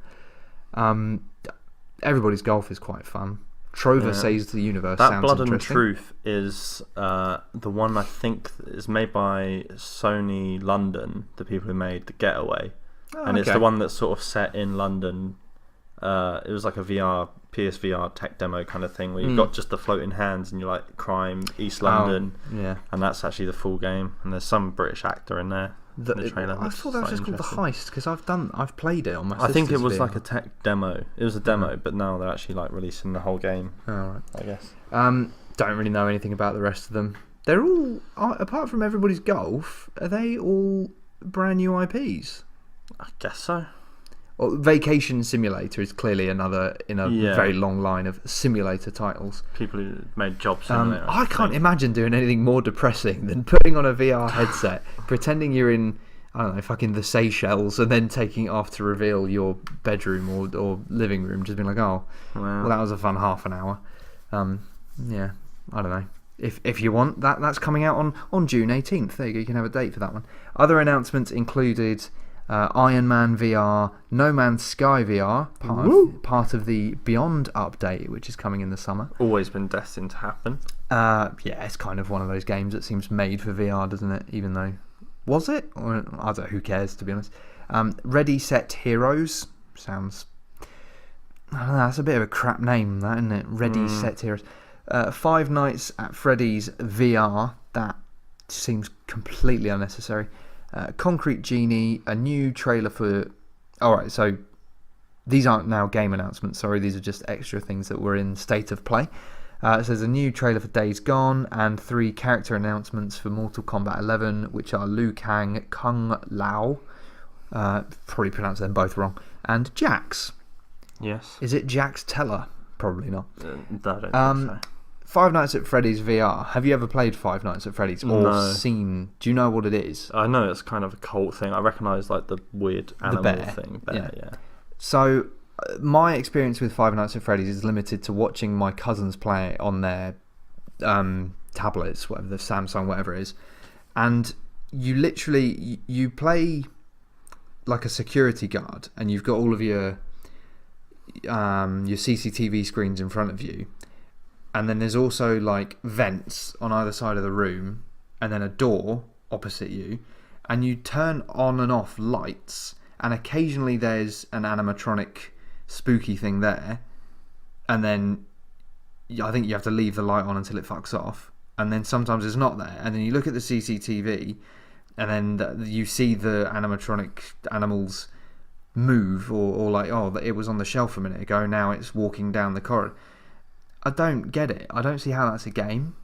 Everybody's Golf is quite fun. Trover Saves the Universe sounds Blood interesting. and Truth is the one I think is made by Sony London, the people who made The Getaway. It's the one that's sort of set in London. It was like a PSVR tech demo kind of thing where you've got just the floating hands and you're like crime, East London. And that's actually the full game. And there's some British actor in there. The trailer. I thought that was just called The Heist, because I've played it on my sister's I think it was VR. like a tech demo. It was a demo, but now they're actually like releasing the whole game. Right. I guess. Don't really know anything about the rest of them. They're all, apart from Everybody's Golf, are they all brand new IPs? I guess so. Well, Vacation Simulator is clearly another in a very long line of simulator titles. People who made Job Simulator. I can't imagine doing anything more depressing than putting on a VR headset, pretending you're in, I don't know, fucking the Seychelles, and then taking it off to reveal your bedroom or living room, just being like, well, that was a fun half an hour. I don't know. If you want, that's coming out on June 18th. There you go, you can have a date for that one. Other announcements included Iron Man VR, No Man's Sky VR, part of the Beyond update, which is coming in the summer. Always been destined to happen. It's kind of one of those games that seems made for VR, doesn't it? Even though, was it? Or, I don't know, who cares, to be honest. Ready, Set, Heroes sounds, I don't know, that's a bit of a crap name, that, isn't it? Ready, Set, Heroes. Five Nights at Freddy's VR, that seems completely unnecessary. Concrete Genie, a new trailer for... Alright, so these aren't now game announcements, sorry, these are just extra things that were in State of Play. It says a new trailer for Days Gone, and 3 character announcements for Mortal Kombat 11, which are Liu Kang, Kung Lao, probably pronounced them both wrong, and Jax. Yes. Is it Jax Teller? Probably not. I don't think so. Five Nights at Freddy's VR. Have you ever played Five Nights at Freddy's or seen? Do you know what it is? I know it's kind of a cult thing. I recognise like the weird animal thing. Bear, yeah. So my experience with Five Nights at Freddy's is limited to watching my cousins play it on their tablets, whatever the Samsung, whatever it is, and you literally you play like a security guard, and you've got all of your CCTV screens in front of you, and then there's also like vents on either side of the room, and then a door opposite you, and you turn on and off lights, and occasionally there's an animatronic spooky thing there, and then I think you have to leave the light on until it fucks off, and then sometimes it's not there, and then you look at the CCTV, and then you see the animatronic animals move, or like, oh, it was on the shelf a minute ago, now it's walking down the corridor. I don't get it. I don't see how that's a game.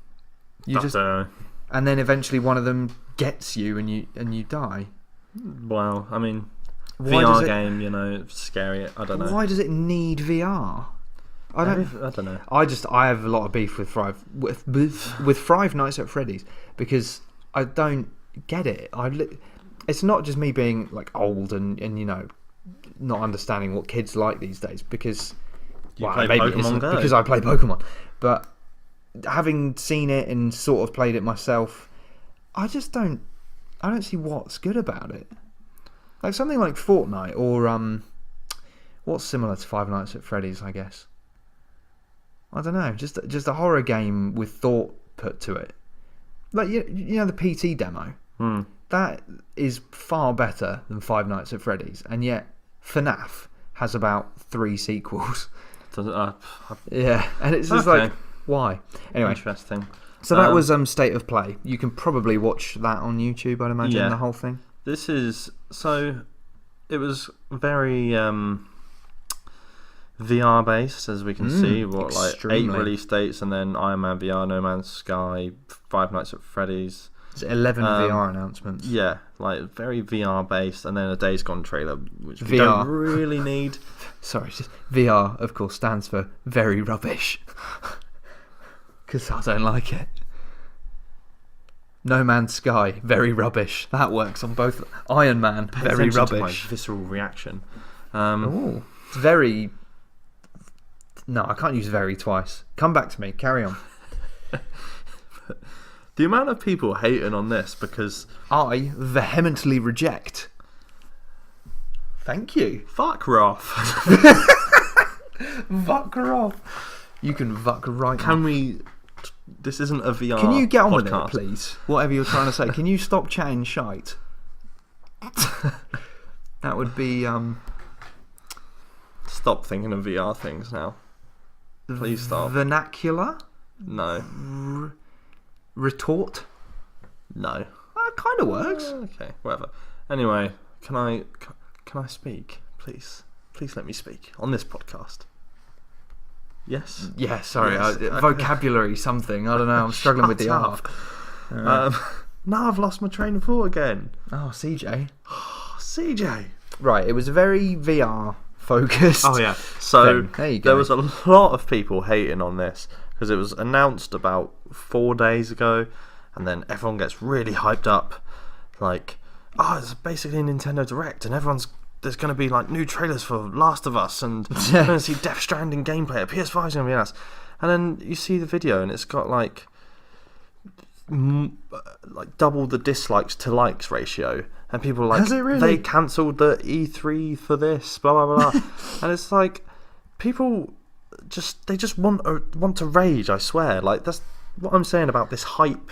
And then eventually one of them gets you, and you die. Well, I mean, VR game, it's scary. I don't know. Why does it need VR? I don't know. I have a lot of beef with Five Nights at Freddy's, because I don't get it. It's not just me being like old and not understanding what kids like these days, because maybe Pokemon Go. Because I play Pokemon, but having seen it and sort of played it myself, I don't see what's good about it. Like something like Fortnite, or what's similar to Five Nights at Freddy's, I guess. I don't know, just a horror game with thought put to it. Like the PT demo. That is far better than Five Nights at Freddy's, and yet FNAF has about 3 sequels. Yeah, and it's just like, why? Anyway, interesting. So that was State of Play. You can probably watch that on YouTube, I'd imagine, the whole thing. It was very VR based, as we can see. Extremely. 8 release dates, and then Iron Man VR, No Man's Sky, Five Nights at Freddy's. There's 11 VR announcements. Yeah, like very VR based, and then a Days Gone trailer, which we don't really need. Sorry, just VR, of course, stands for very rubbish. Because I don't like it. No Man's Sky, very rubbish. That works on both. Iron Man, very rubbish. To my visceral reaction. It's very. No, I can't use very twice. Come back to me. Carry on. The amount of people hating on this, because I vehemently reject. Thank you. Fuck off. Fuck off. You can fuck right. Can we? This isn't a VR. Can you get on podcast. with it, please? Whatever you're trying to say. Can you stop chatting shite? That would be. Stop thinking of VR things now. Please stop. Vernacular? No. Retort? No. That kind of works. Okay, whatever. Anyway, can I speak, please? Please let me speak on this podcast. Yes. Yeah. Sorry. Yes. Vocabulary, something. I don't know. I'm struggling with the R. Now I've lost my train of thought again. Oh, CJ. CJ. Right. It was a very VR focused. Oh yeah. So there you go. There was a lot of people hating on this, because it was announced about 4 days ago, and then everyone gets really hyped up, like, oh, it's basically a Nintendo Direct, and there's going to be like new trailers for Last of Us, and you're going to see Death Stranding gameplay. PS5 is going to be nice. And then you see the video, and it's got like double the dislikes to likes ratio, and people are like, has it really? They cancelled the E3 for this, blah blah blah. And it's like, people they just want to rage. I swear, like, that's what I'm saying about this hype.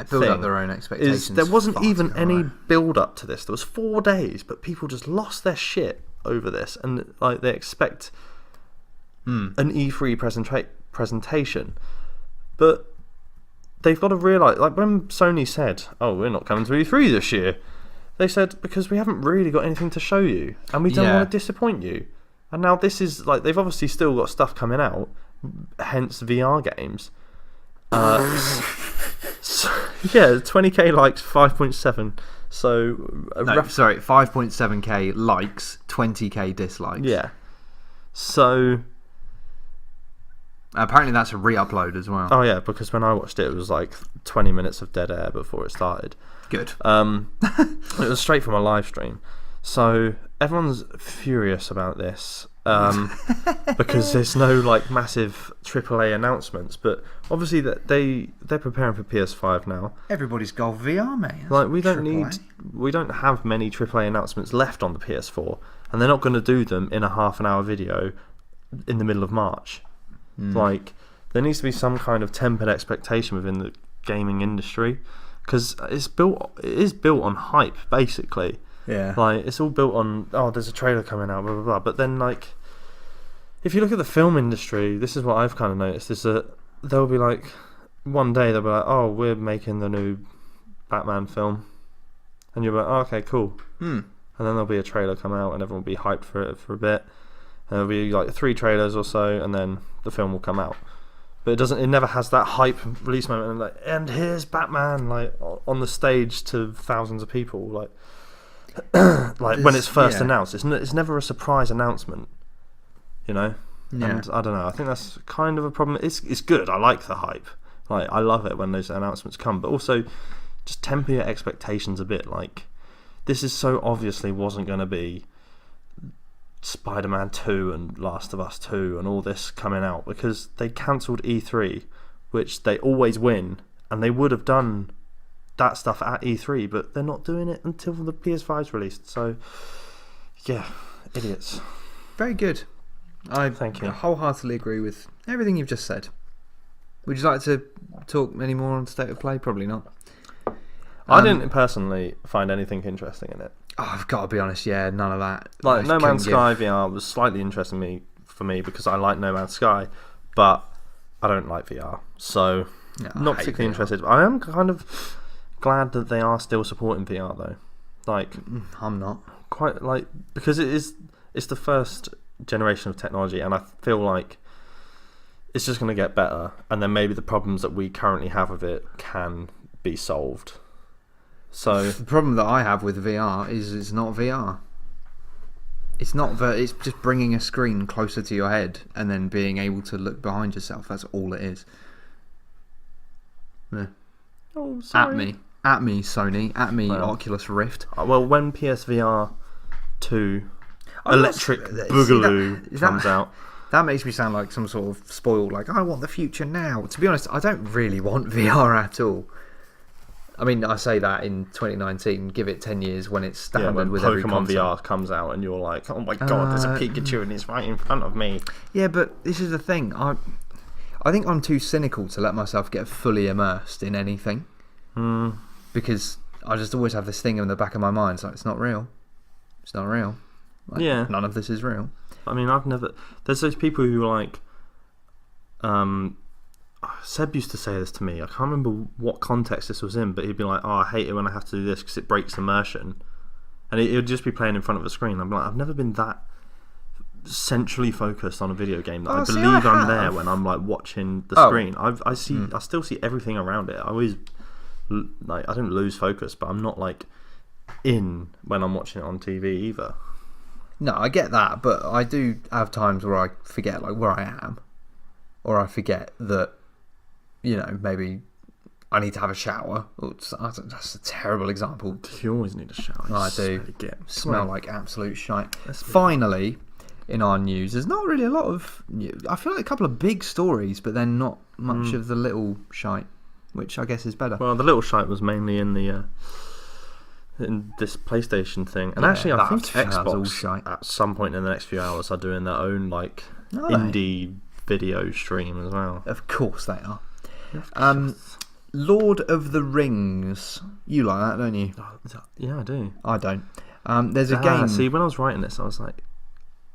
Build up their own expectations. There wasn't even any build up to this. There was 4 days, but people just lost their shit over this, and like they expect an E3 presentation, but they've got to realise, like when Sony said, "Oh, we're not coming to E3 this year," they said, because we haven't really got anything to show you, and we don't want to disappoint you. And now this is like, they've obviously still got stuff coming out, hence VR games. So, yeah, 20k likes, 5.7. So 5.7k likes, 20k dislikes. Yeah. So apparently that's a re-upload as well. Oh yeah, because when I watched it was like 20 minutes of dead air before it started. Good. It was straight from a live stream. So everyone's furious about this because there's no like massive AAA announcements, but obviously that they're preparing for PS5 now. Everybody's got VR, mate. Like we don't have many AAA announcements left on the PS4, and they're not going to do them in a half an hour video in the middle of March. Like there needs to be some kind of tempered expectation within the gaming industry, because it is built on hype basically. Yeah. Like it's all built on, oh, there's a trailer coming out, blah blah blah. But then like, if you look at the film industry, this is what I've kind of noticed, is that they'll be like, one day they'll be like, oh, we're making the new Batman film, and you'll be like, oh, okay, cool. And then there'll be a trailer come out, and everyone will be hyped for it for a bit. And there'll be like 3 trailers or so, and then the film will come out. But it never has that hype release moment, and like, and here's Batman, like on the stage to thousands of people, like when it's first announced. It's never a surprise announcement, you know. Yeah. And I don't know, I think that's kind of a problem. It's good, I like the hype, like I love it when those announcements come, but also just temper your expectations a bit. Like this is so obviously wasn't going to be Spider-Man 2 and Last of Us 2 and all this coming out, because they cancelled E3, which they always win, and they would have done that stuff at E3, but they're not doing it until the PS5's released. So yeah, idiots. Very good. I Thank you. Wholeheartedly agree with everything you've just said. Would you like to talk any more on State of Play? Probably not. I didn't personally find anything interesting in it. Oh, I've got to be honest, yeah, none of that. Like No Man's Sky VR was slightly interesting for me because I like No Man's Sky, but I don't like VR, so not particularly interested. I am kind of glad that they are still supporting VR though. Like I'm not quite, like, because it's the first generation of technology, and I feel like it's just going to get better, and then maybe the problems that we currently have with it can be solved. So the problem that I have with VR is it's not VR. It's not it's just bringing a screen closer to your head and then being able to look behind yourself. That's all it is. Yeah. Oh, sorry. At me, Sony. At me, Oculus Rift. Well, when PSVR 2 Electric Boogaloo comes out. That makes me sound like some sort of spoiled, like, I want the future now. To be honest, I don't really want VR at all. I mean, I say that in 2019, give it 10 years when it's standard when with Pokemon every console. VR comes out and you're like, oh my god, there's a Pikachu and it's right in front of me. Yeah, but this is the thing. I think I'm too cynical to let myself get fully immersed in anything. Because I just always have this thing in the back of my mind. It's like, it's not real. It's not real. Like, yeah. None of this is real. I mean, there's those people who are like, Seb used to say this to me. I can't remember what context this was in, but he'd be like, oh, I hate it when I have to do this because it breaks immersion. And it would just be playing in front of a screen. I'm like, I've never been that centrally focused on a video game that I believe I'm there when I'm like watching the screen. I still see everything around it. I always, like, I don't lose focus, but I'm not like in when I'm watching it on TV either. No, I get that, but I do have times where I forget like where I am, or I forget that, you know, maybe I need to have a shower. That's a terrible example. You always need a shower. I do. Smell like absolute shite. Finally, in our news, there's not really a lot of news. I feel like a couple of big stories, but then not much of the little shite, which I guess is better. Well, the little shite was mainly in the in this PlayStation thing, and actually I think Xbox at some point in the next few hours are doing their own like indie video stream as well. Of course they are. Lord of the Rings. You like that, don't you? Yeah, I do. I don't. There's a game. See, when I was writing this, I was like,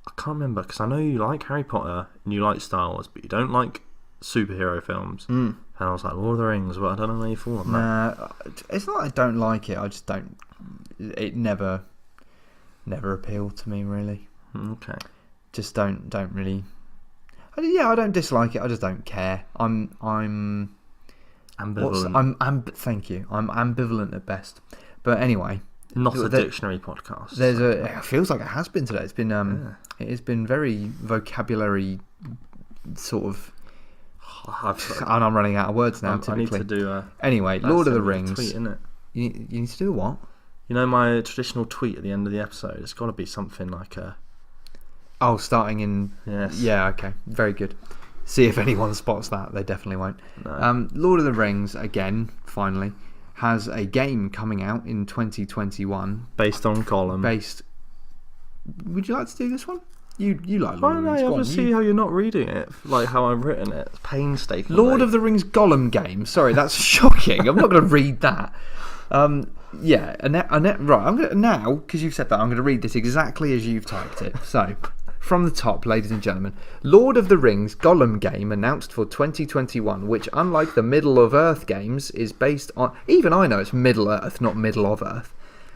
I can't remember, because I know you like Harry Potter and you like Star Wars, but you don't like superhero films. And I was like, Lord of the Rings. Well, I don't know where you fall on that. It's not I don't like it. I just don't. It never appealed to me, really. Okay. Just don't really. I don't dislike it. I just don't care. I'm ambivalent. Thank you. I'm ambivalent at best. But anyway, not a dictionary podcast. It feels like it has been today. It's been it has been very vocabulary sort of. And I'm running out of words now. Typically, I need to do. Anyway, Lord of the Rings. Tweet, innit? You need to do what? You know my traditional tweet at the end of the episode? It's got to be something like a... Oh, starting in... Yes. Yeah, okay. Very good. See if anyone spots that. They definitely won't. No. Lord of the Rings, again, finally, has a game coming out in 2021. Based on Gollum. Would you like to do this one? You like Lord I of don't the know, Rings. I want to see how you're not reading it, like how I've written it. It's painstaking. Lord of the Rings Gollum game. Sorry, that's shocking. I'm not going to read that. Yeah, right. I'm going to now, because you've said that, I'm going to read this exactly as you've typed it. So, from the top, ladies and gentlemen, Lord of the Rings Gollum game announced for 2021, which, unlike the Middle of Earth games, is based on... Even I know it's Middle Earth, not Middle of Earth.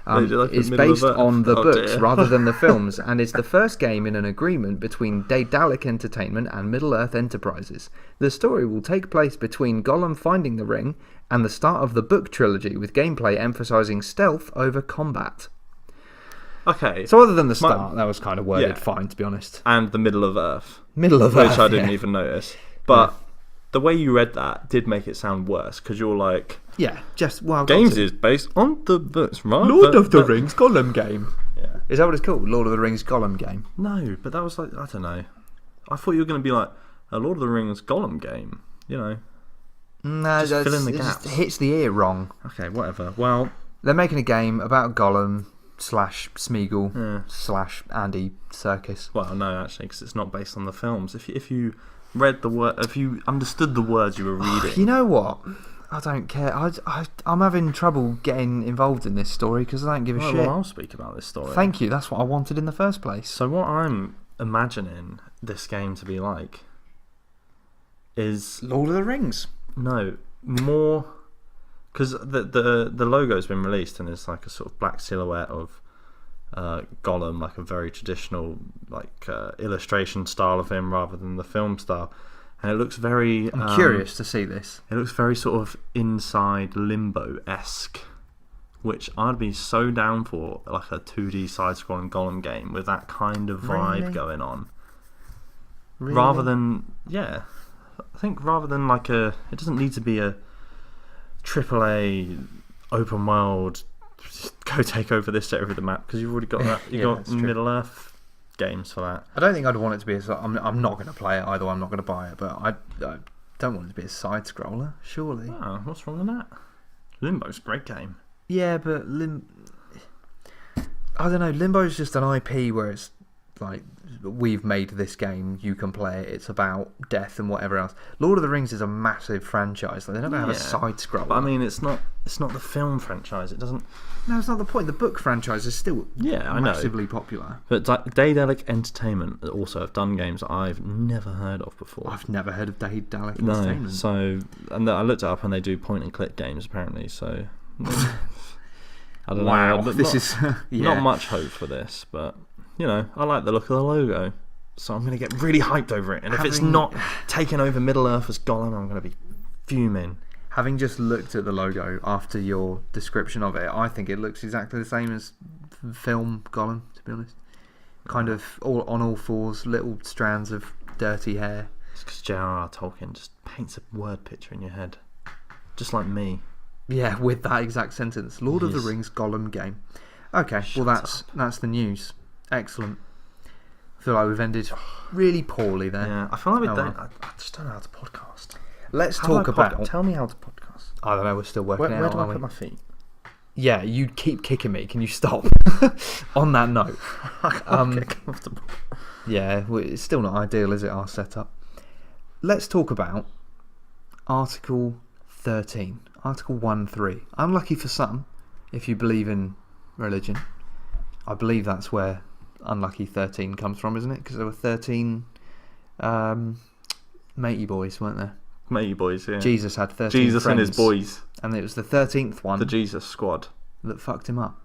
Is based on the books rather than the films, and is the first game in an agreement between Daedalic Entertainment and Middle-earth Enterprises. The story will take place between Gollum finding the ring and the start of the book trilogy, with gameplay emphasising stealth over combat. Okay. So other than the start, that was kind of worded fine, to be honest. And the Middle of Earth. Middle of Earth, which I didn't even notice. But the way you read that did make it sound worse, because you're like... Yeah, just... Well, games is based on the books, right? Lord of the Rings Gollum game. Yeah. Is that what it's called? Lord of the Rings Gollum game? No, but that was like... I don't know. I thought you were going to be like, a Lord of the Rings Gollum game. You know. No, just fill in the it gaps. just hits the ear wrong. Okay, whatever. Well... They're making a game about Gollum / Smeagol / Andy Serkis. Well, no, actually, because it's not based on the films. If you read the word, if you understood the words you were reading... You know what? I don't care. I'm having trouble getting involved in this story because I don't give a shit. Well, I'll speak about this story. Thank you. That's what I wanted in the first place. So what I'm imagining this game to be like is... Lord of the Rings. No, more... Because the logo's been released and it's like a sort of black silhouette of Gollum, like a very traditional like illustration style of him rather than the film style. And it looks very... I'm curious to see this. It looks very sort of Inside Limbo-esque, which I'd be so down for, like a 2D side-scrolling Gollum game with that kind of vibe going on. Really? Rather than... Yeah. I think rather than like a... It doesn't need to be a AAA open world, just go take over this area of the map, because you've already got that. You've got Middle Earth games for that. I don't think I'd want it to be I'm not going to play it either. I'm not going to buy it, but I don't want it to be a side scroller. Surely. Oh, what's wrong with that? Limbo's a great game. Yeah, but I don't know. Limbo's just an IP where it's like, we've made this game, you can play it, it's about death and whatever else. Lord of the Rings is a massive franchise. Like, they don't have a side scroller. But I mean, it's not the film franchise. It doesn't... No, it's not the point. The book franchise is still massively popular. But Daedalic Entertainment also have done games that I've never heard of before. I've never heard of Daedalic Entertainment. No, so... And I looked it up and they do point and click games apparently, so... I don't know. This is... Not much hope for this, but... You know, I like the look of the logo, so I'm going to get really hyped over it. And if it's not taken over Middle Earth as Gollum, I'm going to be fuming. Having just looked at the logo after your description of it, I think it looks exactly the same as film Gollum, to be honest. Kind of on all fours, little strands of dirty hair. It's because J.R.R. Tolkien just paints a word picture in your head. Just like me. Yeah, with that exact sentence. Lord of the Rings Gollum game. Okay, that's the news. Excellent. I feel like we've ended really poorly there. Yeah, I feel like I just don't know how to podcast. Let's talk about... Tell me how to podcast. I don't know, we're still working out. Where do I put my feet? Yeah, you keep kicking me. Can you stop? On that note. I can't get comfortable. Yeah, it's still not ideal, is it, our setup? Let's talk about Article 13. Article 1.3. Unlucky for some, if you believe in religion. I believe that's where Unlucky 13 comes from, isn't it? Because there were 13 matey boys, weren't there? Matey boys, yeah. Jesus had 13 Jesus friends, and his boys. And it was the 13th one... The Jesus squad. ...that fucked him up.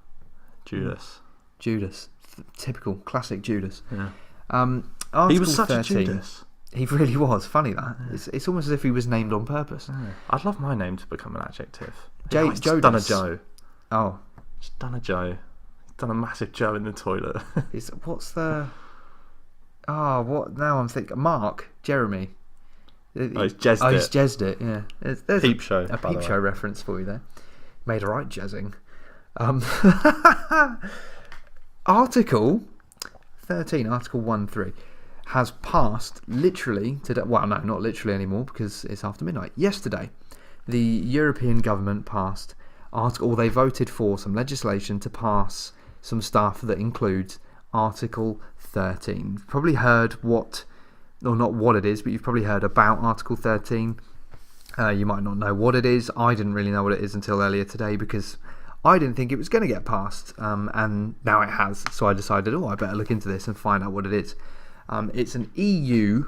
Judas. Typical, classic Judas. Yeah. He was such 13, a Judas. He really was. Funny that. Yeah. It's almost as if he was named on purpose. Yeah. I'd love my name to become an adjective. Jodas. Done a Joe. Oh. Just done a Joe. Done a massive Joe in the toilet. What's the... what now I'm thinking... Mark? Jeremy? He's jazzed it. He's jazzed it, yeah. There's Peep Show. A Peep Show reference for you there. Made a right jazzing. Article 13, Article 1.3 has passed literally today. Well, no, not literally anymore because it's after midnight. Yesterday, the European government passed or they voted for some legislation to pass some stuff that includes Article 13. You've probably heard not what it is, but you've probably heard about Article 13. You might not know what it is. I didn't really know what it is until earlier today because I didn't think it was going to get passed, and now it has. So I decided, I better look into this and find out what it is. It's an EU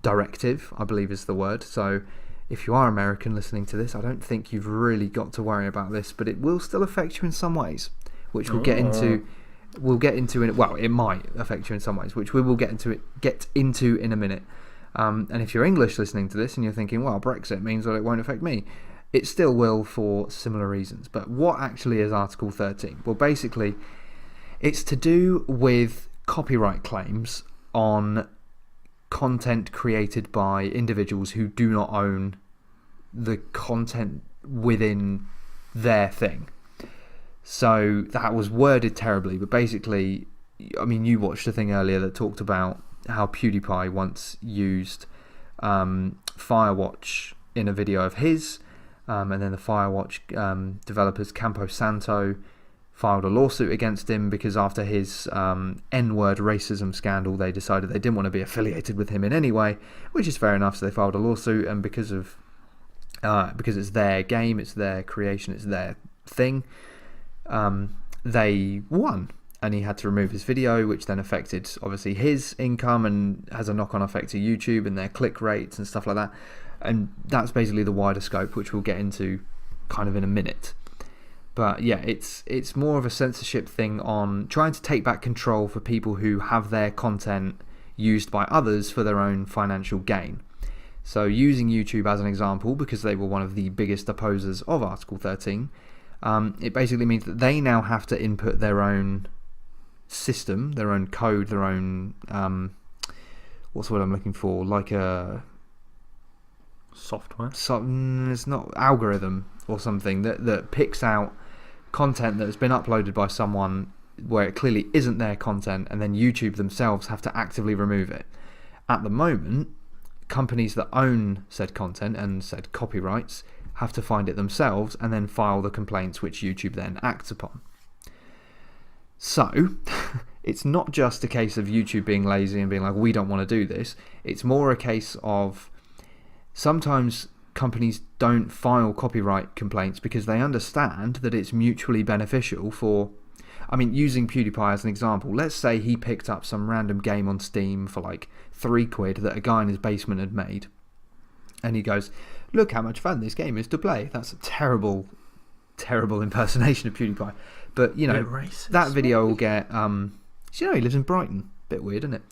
directive, I believe is the word. So if you are American listening to this, I don't think you've really got to worry about this, but it will still affect you in some ways, which we'll get into. We'll get into it. Well, it might affect you in some ways, which we will get into in a minute. And if you're English listening to this and you're thinking, well, Brexit means that it won't affect me, it still will for similar reasons. But what actually is Article 13? Well, basically, it's to do with copyright claims on content created by individuals who do not own the content within their thing. So that was worded terribly, but basically, I mean, you watched a thing earlier that talked about how PewDiePie once used Firewatch in a video of his, and then the Firewatch developers Campo Santo filed a lawsuit against him because after his N-word racism scandal, they decided they didn't want to be affiliated with him in any way, which is fair enough. So they filed a lawsuit, and because it's their game, it's their creation, it's their thing, they won. And he had to remove his video, which then affected, obviously, his income and has a knock-on effect to YouTube and their click rates and stuff like that. And that's basically the wider scope, which we'll get into kind of in a minute. But yeah, it's more of a censorship thing on trying to take back control for people who have their content used by others for their own financial gain. So using YouTube as an example, because they were one of the biggest opposers of Article 13, it basically means that they now have to input their own system, their own code, their own what's the word I'm looking for, like a software. It's not algorithm or something that picks out content that has been uploaded by someone where it clearly isn't their content, and then YouTube themselves have to actively remove it. At the moment, companies that own said content and said copyrights have to find it themselves and then file the complaints, which YouTube then acts upon. So, it's not just a case of YouTube being lazy and being like, we don't want to do this. It's more a case of sometimes companies don't file copyright complaints because they understand that it's mutually beneficial for... I mean, using PewDiePie as an example, let's say he picked up some random game on Steam for like £3 that a guy in his basement had made. And he goes, look how much fun this game is to play. That's a terrible, terrible impersonation of PewDiePie. But, you know, that video will get... he lives in Brighton. Bit weird, isn't it?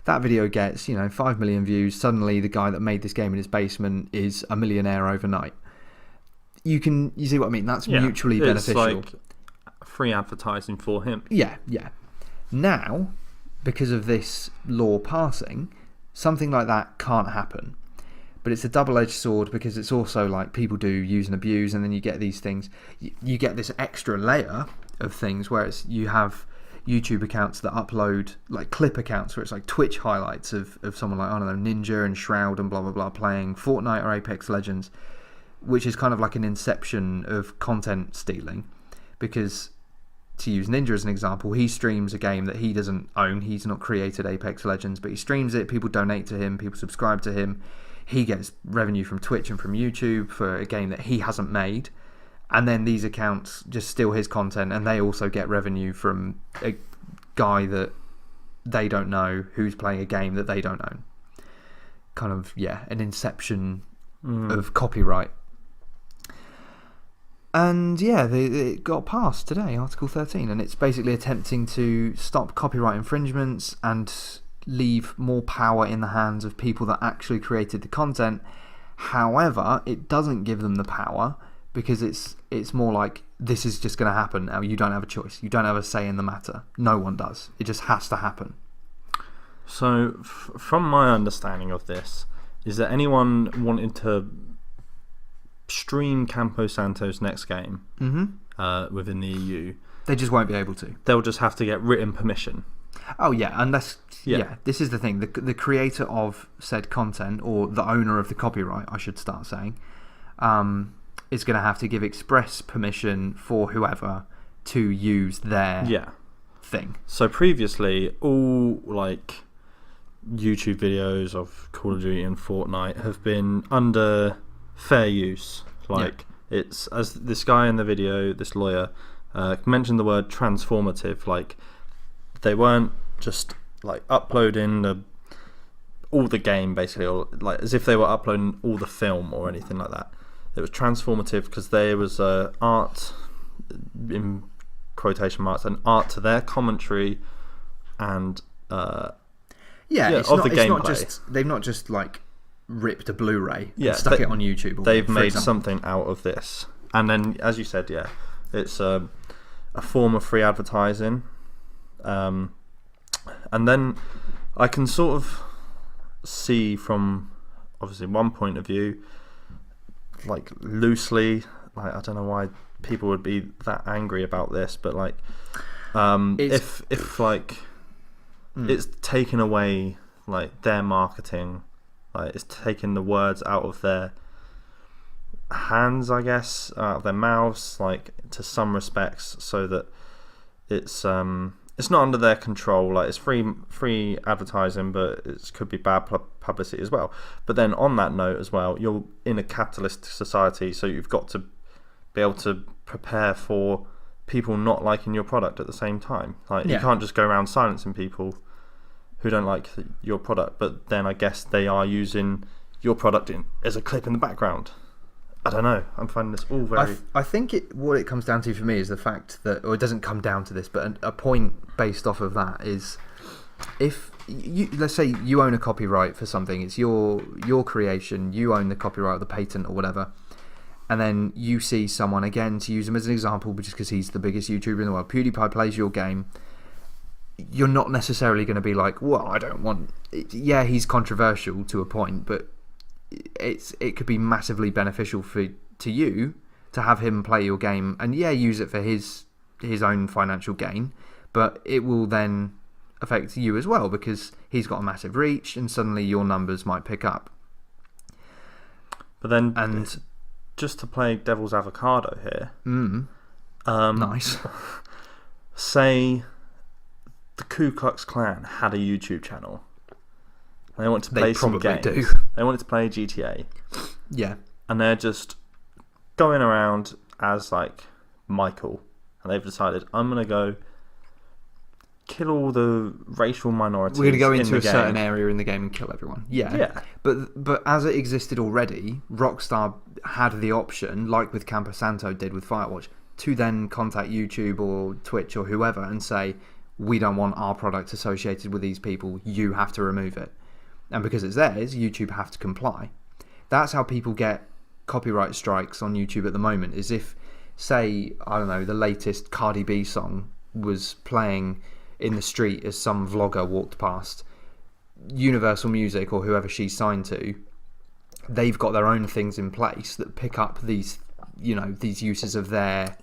That video gets, 5 million views. Suddenly, the guy that made this game in his basement is a millionaire overnight. You see what I mean? That's mutually beneficial. It's like free advertising for him. Yeah. Now, because of this law passing, something like that can't happen. But it's a double-edged sword because it's also like people do use and abuse, and then you get these things. You get this extra layer of things where you have YouTube accounts that upload, like clip accounts, where it's like Twitch highlights of someone like, I don't know, Ninja and Shroud and blah, blah, blah, playing Fortnite or Apex Legends, which is kind of like an inception of content stealing. Because, to use Ninja as an example, he streams a game that he doesn't own. He's not created Apex Legends, but he streams it. People donate to him. People subscribe to him. He gets revenue from Twitch and from YouTube for a game that he hasn't made. And then these accounts just steal his content, and they also get revenue from a guy that they don't know who's playing a game that they don't own. Kind of, an inception of copyright. And it got passed today, Article 13, and it's basically attempting to stop copyright infringements and leave more power in the hands of people that actually created the content. However, it doesn't give them the power because it's more like, this is just going to happen now. You don't have a choice. You don't have a say in the matter. No one does. It just has to happen. So, from my understanding of this, is that anyone wanting to stream Campo Santo's next game within the EU, they just won't be able to. They'll just have to get written permission. Oh yeah, unless this is the thing: the creator of said content, or the owner of the copyright, I should start saying, is going to have to give express permission for whoever to use their thing. So previously, all like YouTube videos of Call of Duty and Fortnite have been under fair use. Like it's, as this guy in the video, this lawyer, mentioned the word transformative. Like they weren't just like uploading all the game basically, or like as if they were uploading all the film or anything like that. It was transformative because there was art, in quotation marks, an art to their commentary and it's not just, they've not just like ripped a Blu-ray and stuck it on YouTube. They've made something out of this, and then, as you said, it's a form of free advertising, and then I can sort of see from obviously one point of view, like loosely, like I don't know why people would be that angry about this, but like if like it's taken away like their marketing, like it's taken the words out of their hands, I guess, out of their mouths, like to some respects, so that it's not under their control. Like it's free advertising, but it could be bad publicity as well. But then on that note as well, you're in a capitalist society, so you've got to be able to prepare for people not liking your product at the same time. Like you can't just go around silencing people who don't like your product, but then I guess they are using your product as a clip in the background. I don't know. I'm finding this all very... I think what it comes down to for me is the fact that, or it doesn't come down to this, but a point based off of that is, if you, let's say you own a copyright for something, it's your creation, you own the copyright or the patent or whatever, and then you see someone, again, to use him as an example, just because he's the biggest YouTuber in the world, PewDiePie plays your game, you're not necessarily going to be like, well, I don't want... Yeah, he's controversial to a point, but it could be massively beneficial to you to have him play your game and use it for his own financial gain, but it will then affect you as well because he's got a massive reach and suddenly your numbers might pick up. But then, and just to play devil's avocado here, nice. Say the Ku Klux Klan had a YouTube channel. They want to play some games. Do. They wanted to play GTA. Yeah. And they're just going around as like Michael, and they've decided, I'm going to go kill all the racial minorities. We're going to go into a certain area in the game and kill everyone. Yeah. But as it existed already, Rockstar had the option, like with Camposanto did with Firewatch, to then contact YouTube or Twitch or whoever and say, we don't want our product associated with these people, you have to remove it. And because it's theirs, YouTube have to comply. That's how people get copyright strikes on YouTube at the moment, is if, say, I don't know, the latest Cardi B song was playing in the street as some vlogger walked past, Universal Music or whoever she's signed to, they've got their own things in place that pick up these uses of their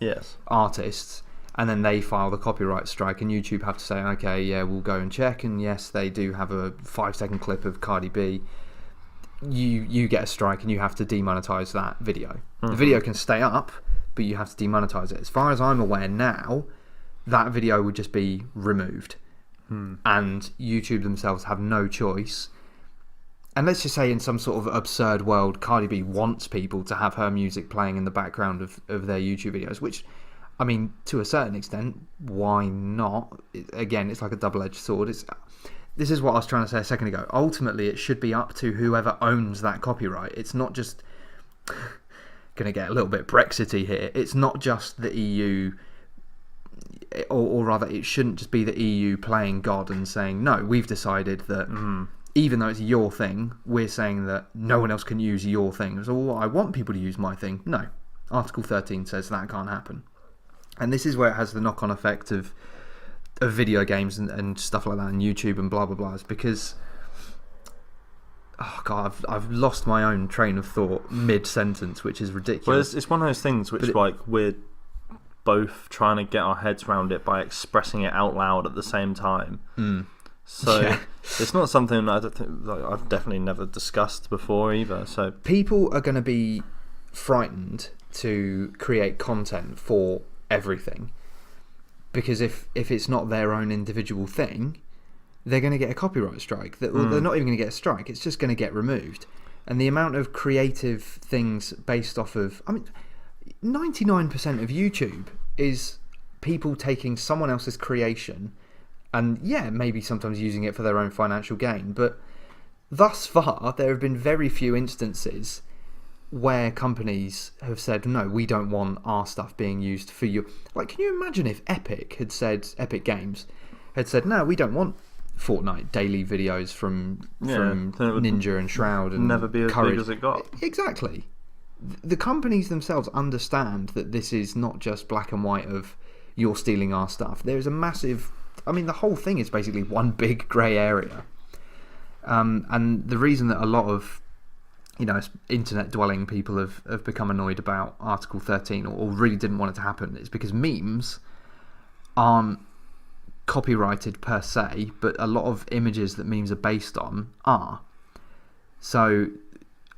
artists, and then they file the copyright strike, and YouTube have to say, okay, yeah, we'll go and check, and yes, they do have a 5-second clip of Cardi B. You get a strike and you have to demonetize that video. The video can stay up, but you have to demonetize it. As far as I'm aware now, that video would just be removed. And YouTube themselves have no choice. And let's just say in some sort of absurd world, Cardi B wants people to have her music playing in the background of their YouTube videos, which, I mean, to a certain extent, why not? Again, it's like a double-edged sword. This is what I was trying to say a second ago. Ultimately, it should be up to whoever owns that copyright. It's not just... going to get a little bit Brexity here. It's not just the EU... Or rather, it shouldn't just be the EU playing God and saying, no, we've decided that even though it's your thing, we're saying that no one else can use your thing. So, well, I want people to use my thing. No. Article 13 says that can't happen. And this is where it has the knock-on effect of video games and stuff like that, and YouTube and blah, blah, blah. It's because oh god, I've lost my own train of thought mid-sentence, which is ridiculous. Well, it's one of those things which we're both trying to get our heads around it by expressing it out loud at the same time. So it's not something I don't think, like, I've definitely never discussed before either. So people are going to be frightened to create content for everything, because if it's not their own individual thing, they're going to get a copyright strike. They're not even going to get a strike. It's just going to get removed. And the amount of creative things based off of, 99% of YouTube is people taking someone else's creation and maybe sometimes using it for their own financial gain. But thus far, there have been very few instances where companies have said, no, we don't want our stuff being used for you. Like, can you imagine if Epic Games had said, no, we don't want Fortnite daily videos from Ninja and Shroud and never be as Courage. big as it got. Exactly. The companies themselves understand that this is not just black and white of you're stealing our stuff. There is a massive... the whole thing is basically one big grey area. And the reason that a lot of internet-dwelling people have become annoyed about Article 13 or really didn't want it to happen is because memes aren't copyrighted per se, but a lot of images that memes are based on are. So...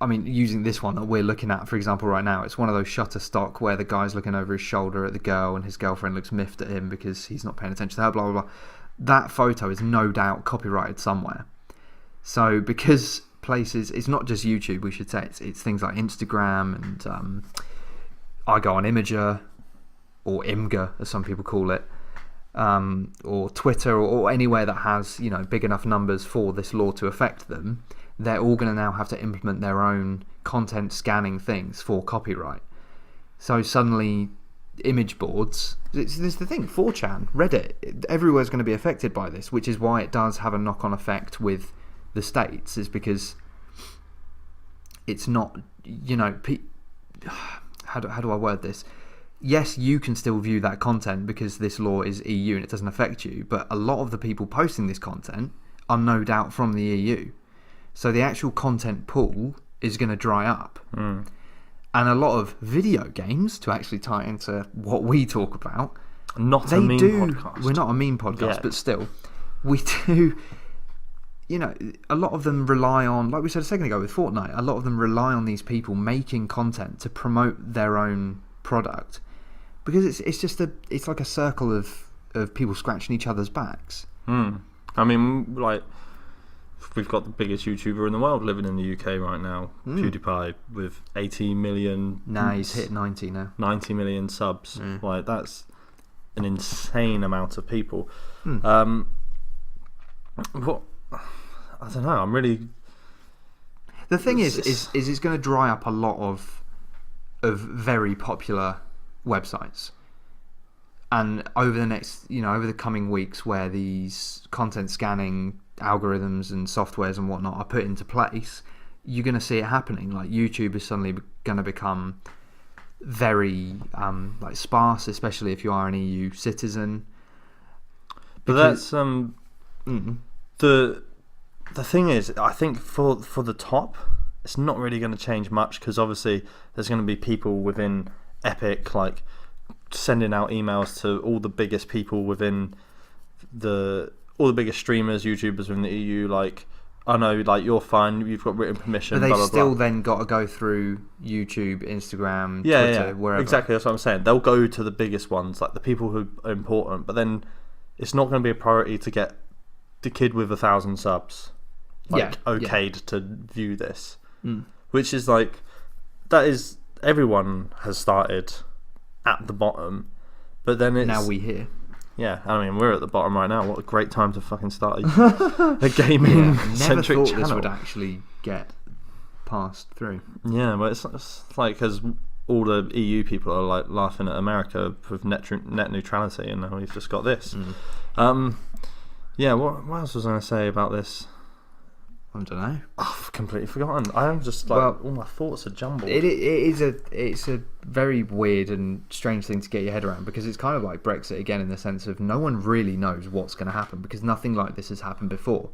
using this one that we're looking at, for example, right now, it's one of those Shutterstock where the guy's looking over his shoulder at the girl and his girlfriend looks miffed at him because he's not paying attention to her, blah, blah, blah. That photo is no doubt copyrighted somewhere. So because places, it's not just YouTube, we should say, it's things like Instagram and I go on Imager, or Imgur, as some people call it, or Twitter, or anywhere that has big enough numbers for this law to affect them. They're all going to now have to implement their own content scanning things for copyright. So suddenly, image boards, this is the thing, 4chan, Reddit, everywhere's going to be affected by this, which is why it does have a knock-on effect with the States, is because it's not, how do I word this? Yes, you can still view that content because this law is EU and it doesn't affect you, but a lot of the people posting this content are no doubt from the EU. So the actual content pool is going to dry up. And a lot of video games, to actually tie into what we talk about, podcast. We're not a meme podcast, but still, we do, a lot of them rely on, like we said a second ago with Fortnite, a lot of them rely on these people making content to promote their own product. Because it's like a circle of people scratching each other's backs. We've got the biggest YouTuber in the world living in the UK right now, PewDiePie, with 80 million... he's hit 90 now. 90 million subs. That's an insane amount of people. I don't know, I'm really... The thing is it's going to dry up a lot of very popular websites. And over the next, over the coming weeks, where these content scanning algorithms and softwares and whatnot are put into place, you're going to see it happening. Like YouTube is suddenly going to become very sparse, especially if you are an EU citizen. But that's the thing is, I think for the top, it's not really going to change much, because obviously there's going to be people within Epic sending out emails to all the biggest people within all the biggest streamers, YouTubers within the EU, I know, you're fine, you've got written permission. But they blah, blah, still blah. then got to go through YouTube, Instagram, Twitter, wherever. Exactly, that's what I'm saying. They'll go to the biggest ones, the people who are important, but then it's not going to be a priority to get the kid with 1,000 subs okayed to view this. Which is that is, everyone has started at the bottom, but then it's... Now we here. Yeah, we're at the bottom right now. What a great time to fucking start a gaming-centric never thought channel. This would actually get passed through. Yeah, but it's because all the EU people are laughing at America with net neutrality, and now we've just got this. What else was I going to say about this? I don't know. I've completely forgotten. I am just all my thoughts are jumbled. It's a very weird and strange thing to get your head around, because it's kind of like Brexit again, in the sense of no one really knows what's going to happen, because nothing like this has happened before.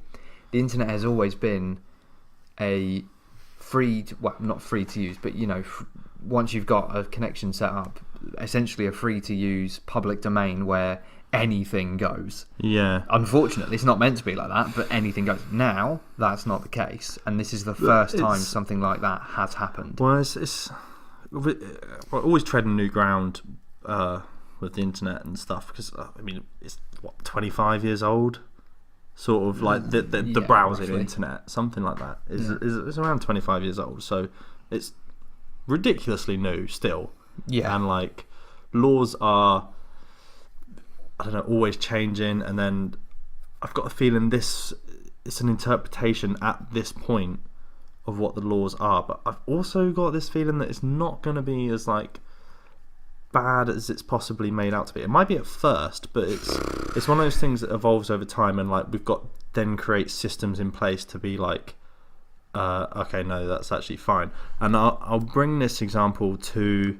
The internet has always been a not free to use, but once you've got a connection set up, essentially a free to use public domain where anything goes. Yeah. Unfortunately, it's not meant to be like that, but anything goes. Now, that's not the case, and this is the first time something like that has happened. Well, we're always treading new ground with the internet and stuff, because it's 25 years old, sort of like the browsing roughly. Internet, something like that is around 25 years old, so it's ridiculously new still. Yeah. And like laws are, I don't know, always changing, and then I've got a feeling it's an interpretation at this point of what the laws are, but I've also got this feeling that it's not going to be as like bad as it's possibly made out to be. It might be at first, but it's one of those things that evolves over time, and like we've got then create systems in place to be like, okay, no, that's actually fine. And I'll bring this example to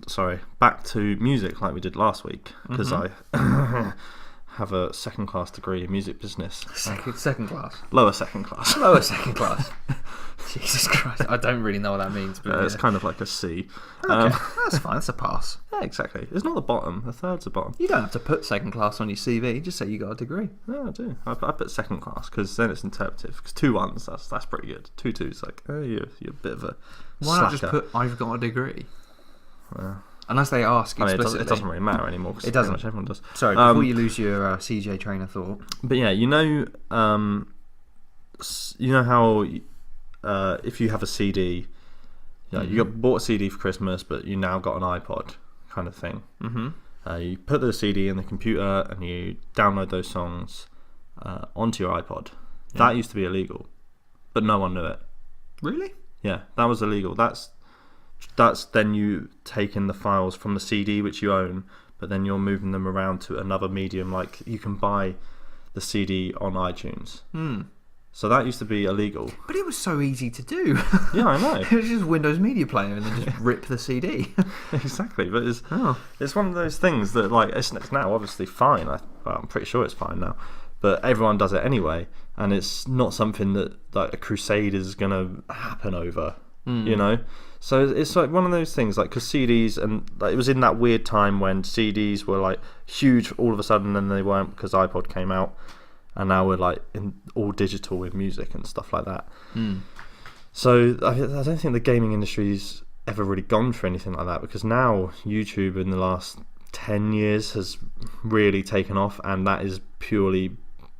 sorry, back to music like we did last week, because I have a second class degree in music business. Second class? Lower second class. Lower second class. Jesus Christ, I don't really know what that means. But it's kind of like a C. Okay, that's fine, that's a pass. Yeah, exactly. It's not the bottom, the third's the bottom. You don't have to put second class on your CV, just say you got a degree. Yeah, I do. I put second class, because then it's interpretive. Because 2 1s, that's pretty good. 2 2's like, oh, you're a bit of a Why slacker. not just put I've got a degree? Well, unless they ask explicitly. It doesn't really matter anymore. It doesn't. Pretty much everyone does. Sorry, before you lose your CJ train of thought. But yeah, how if you have a CD, you bought a CD for Christmas, but you now got an iPod, kind of thing. Mm-hmm. You put the CD in the computer and you download those songs onto your iPod. Yeah. That used to be illegal, but no one knew it. Really? Yeah, that was illegal. That's then you taking the files from the CD which you own, but then you're moving them around to another medium. Like you can buy the CD on iTunes. So that used to be illegal. But it was so easy to do. Yeah, I know. It was just Windows Media Player and then just rip the CD. Exactly, but it's one of those things that like it's now obviously fine. I'm pretty sure it's fine now, but everyone does it anyway, and it's not something that like a crusade is going to happen over. So it's like one of those things, like because CDs, and like, it was in that weird time when CDs were like huge all of a sudden, and they weren't because iPod came out, and now we're like in all digital with music and stuff like that. So I don't think the gaming industry's ever really gone for anything like that, because now YouTube in the last 10 years has really taken off, and that is purely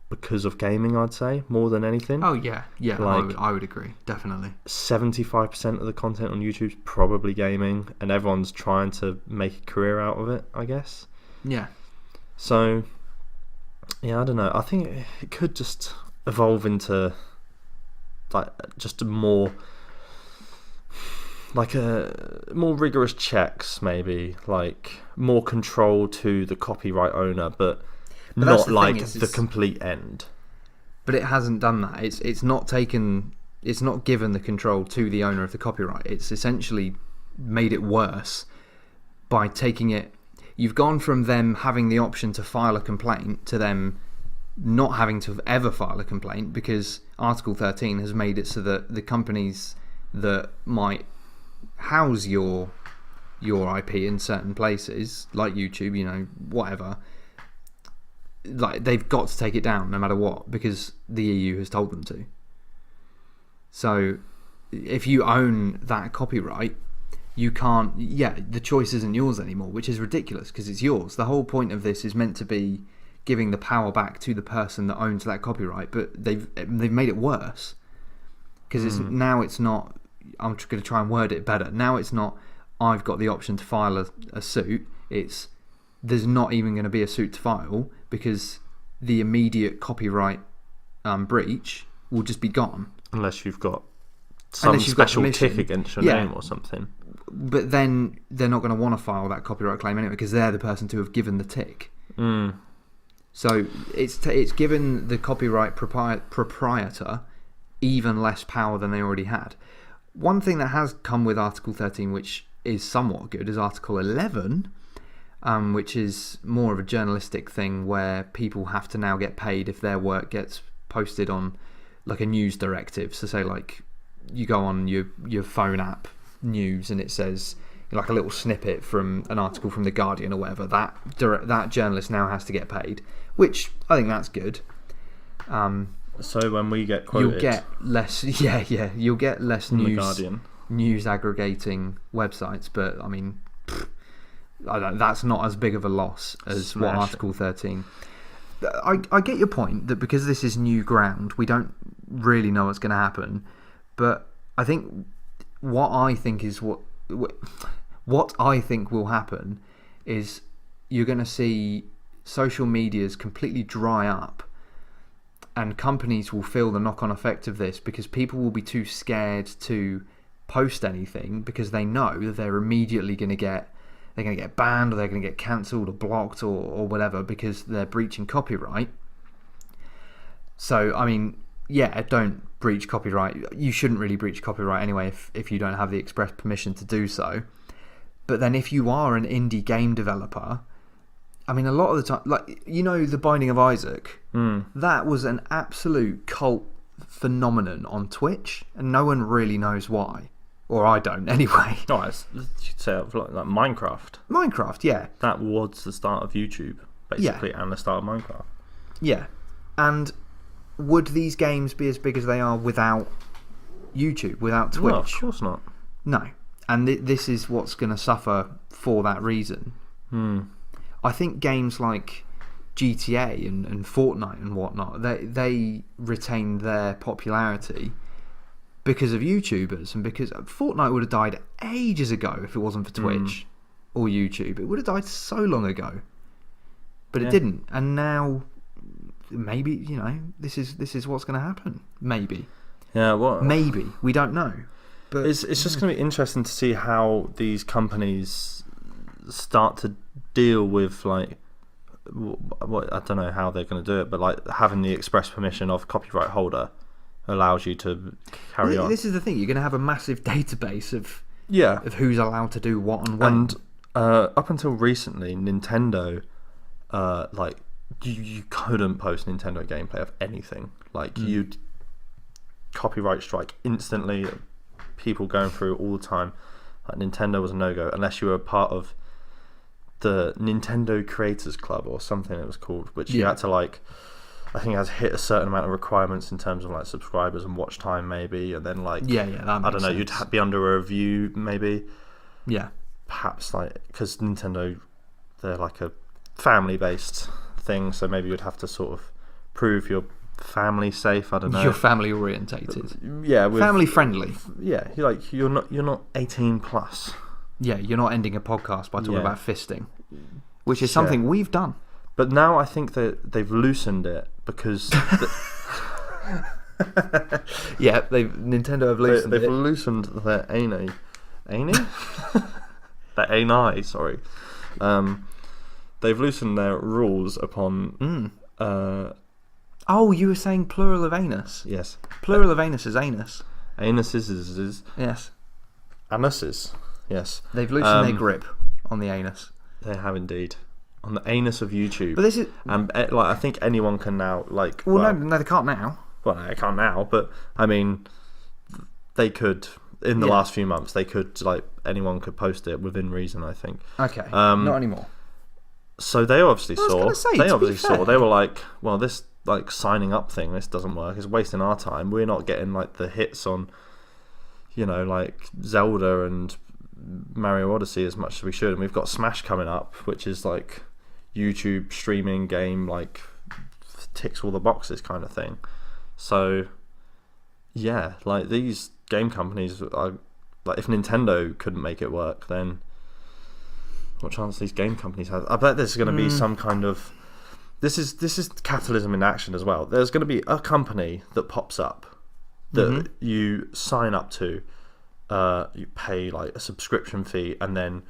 because of gaming, I'd say, more than anything. Oh yeah, like, I would agree, definitely. 75% of the content on YouTube's probably gaming, and everyone's trying to make a career out of it, I guess. Yeah. So, yeah, I don't know. I think it could just evolve into like just a more rigorous checks, maybe, like more control to the copyright owner, but not like the complete end. But it hasn't done that. It's not given the control to the owner of the copyright. It's essentially made it worse by taking it. You've gone from them having the option to file a complaint to them not having to ever file a complaint, because Article 13 has made it so that the companies that might house your IP in certain places, like YouTube, whatever, like they've got to take it down no matter what, because the EU has told them to. So if you own that copyright, you can't, the choice isn't yours anymore, which is ridiculous because it's yours. The whole point of this is meant to be giving the power back to the person that owns that copyright, but they've made it worse, because now it's not, I'm just going to try and word it better, now it's not I've got the option to file a suit, it's there's not even going to be a suit to file, because the immediate copyright breach will just be gone. Unless you've got some special tick against your name or something. But then they're not going to want to file that copyright claim anyway, because they're the person to have given the tick. So it's given the copyright proprietor even less power than they already had. One thing that has come with Article 13, which is somewhat good, is Article 11, which is more of a journalistic thing where people have to now get paid if their work gets posted on like a news directive. So say like you go on your phone app news and it says like a little snippet from an article from The Guardian or whatever, that journalist now has to get paid, which I think that's good. So when we get quoted, you'll get less. You'll get less news aggregating websites, but I mean, that's not as big of a loss as what Article 13. I get your point that because this is new ground, we don't really know what's going to happen, but I think what I think will happen is you're going to see social medias completely dry up, and companies will feel the knock-on effect of this because people will be too scared to post anything because they know that they're immediately going to get banned, or they're going to get cancelled or blocked or whatever because they're breaching copyright. So I mean, don't breach copyright. You shouldn't really breach copyright anyway if you don't have the express permission to do so. But then if you are an indie game developer, I mean, a lot of the time, like, The Binding of Isaac, that was an absolute cult phenomenon on Twitch, and no one really knows why. Or I don't, anyway. No, you'd say like Minecraft. Minecraft, yeah. That was the start of YouTube, basically, and the start of Minecraft. Yeah. And would these games be as big as they are without YouTube, without Twitch? No, of course not. No. And this is what's going to suffer for that reason. I think games like GTA and Fortnite and whatnot, they retain their popularity because of YouTubers, and because Fortnite would have died ages ago if it wasn't for Twitch or YouTube. It would have died so long ago, but it didn't. And now, maybe this is what's going to happen. Maybe. Yeah. What? Maybe we don't know. But it's just going to be interesting to see how these companies start to deal with, like, what I don't know how they're going to do it, but like having the express permission of copyright holder allows you to carry on. This is the thing: you're going to have a massive database of who's allowed to do what and when. And up until recently, Nintendo, like you couldn't post Nintendo gameplay of anything. Like you'd copyright strike instantly. People going through it all the time. Like Nintendo was a no-go unless you were a part of the Nintendo Creators Club or something it was called, which you had to, like, I think it has hit a certain amount of requirements in terms of like subscribers and watch time maybe, and then like that makes I don't know sense. You'd be under a review maybe, perhaps, like, because Nintendo, they're like a family-based thing, so maybe you'd have to sort of prove you're family safe. I don't know. You're family orientated. Yeah, family friendly. Yeah, you're not 18 plus. Yeah, you're not ending a podcast by talking about fisting, which is something we've done. But now I think that they've loosened it because Nintendo have loosened they've loosened their ani, their ani. Sorry, they've loosened their rules upon. Oh, you were saying plural of anus? Yes. Plural of anus is anus. Anus is Yes. Anuses. Yes. They've loosened their grip on the anus. They have indeed. On the anus of YouTube. But this is... And like, I think anyone can now, like... Well, no, they can't now. Well, no, they can't now, but I mean, they could... In the last few months, they could, like, anyone could post it within reason, I think. Okay. Not anymore. So they obviously saw. They were like, well, this, like, signing up thing, this doesn't work. It's wasting our time. We're not getting, like, the hits on, like Zelda and Mario Odyssey as much as we should. And we've got Smash coming up, which is like YouTube streaming game, like ticks all the boxes kind of thing. So yeah, like these game companies are, like, if Nintendo couldn't make it work, then what chance these game companies have? I bet there's going to be some kind of this is capitalism in action as well. There's going to be a company that pops up that you sign up to. You pay like a subscription fee, and then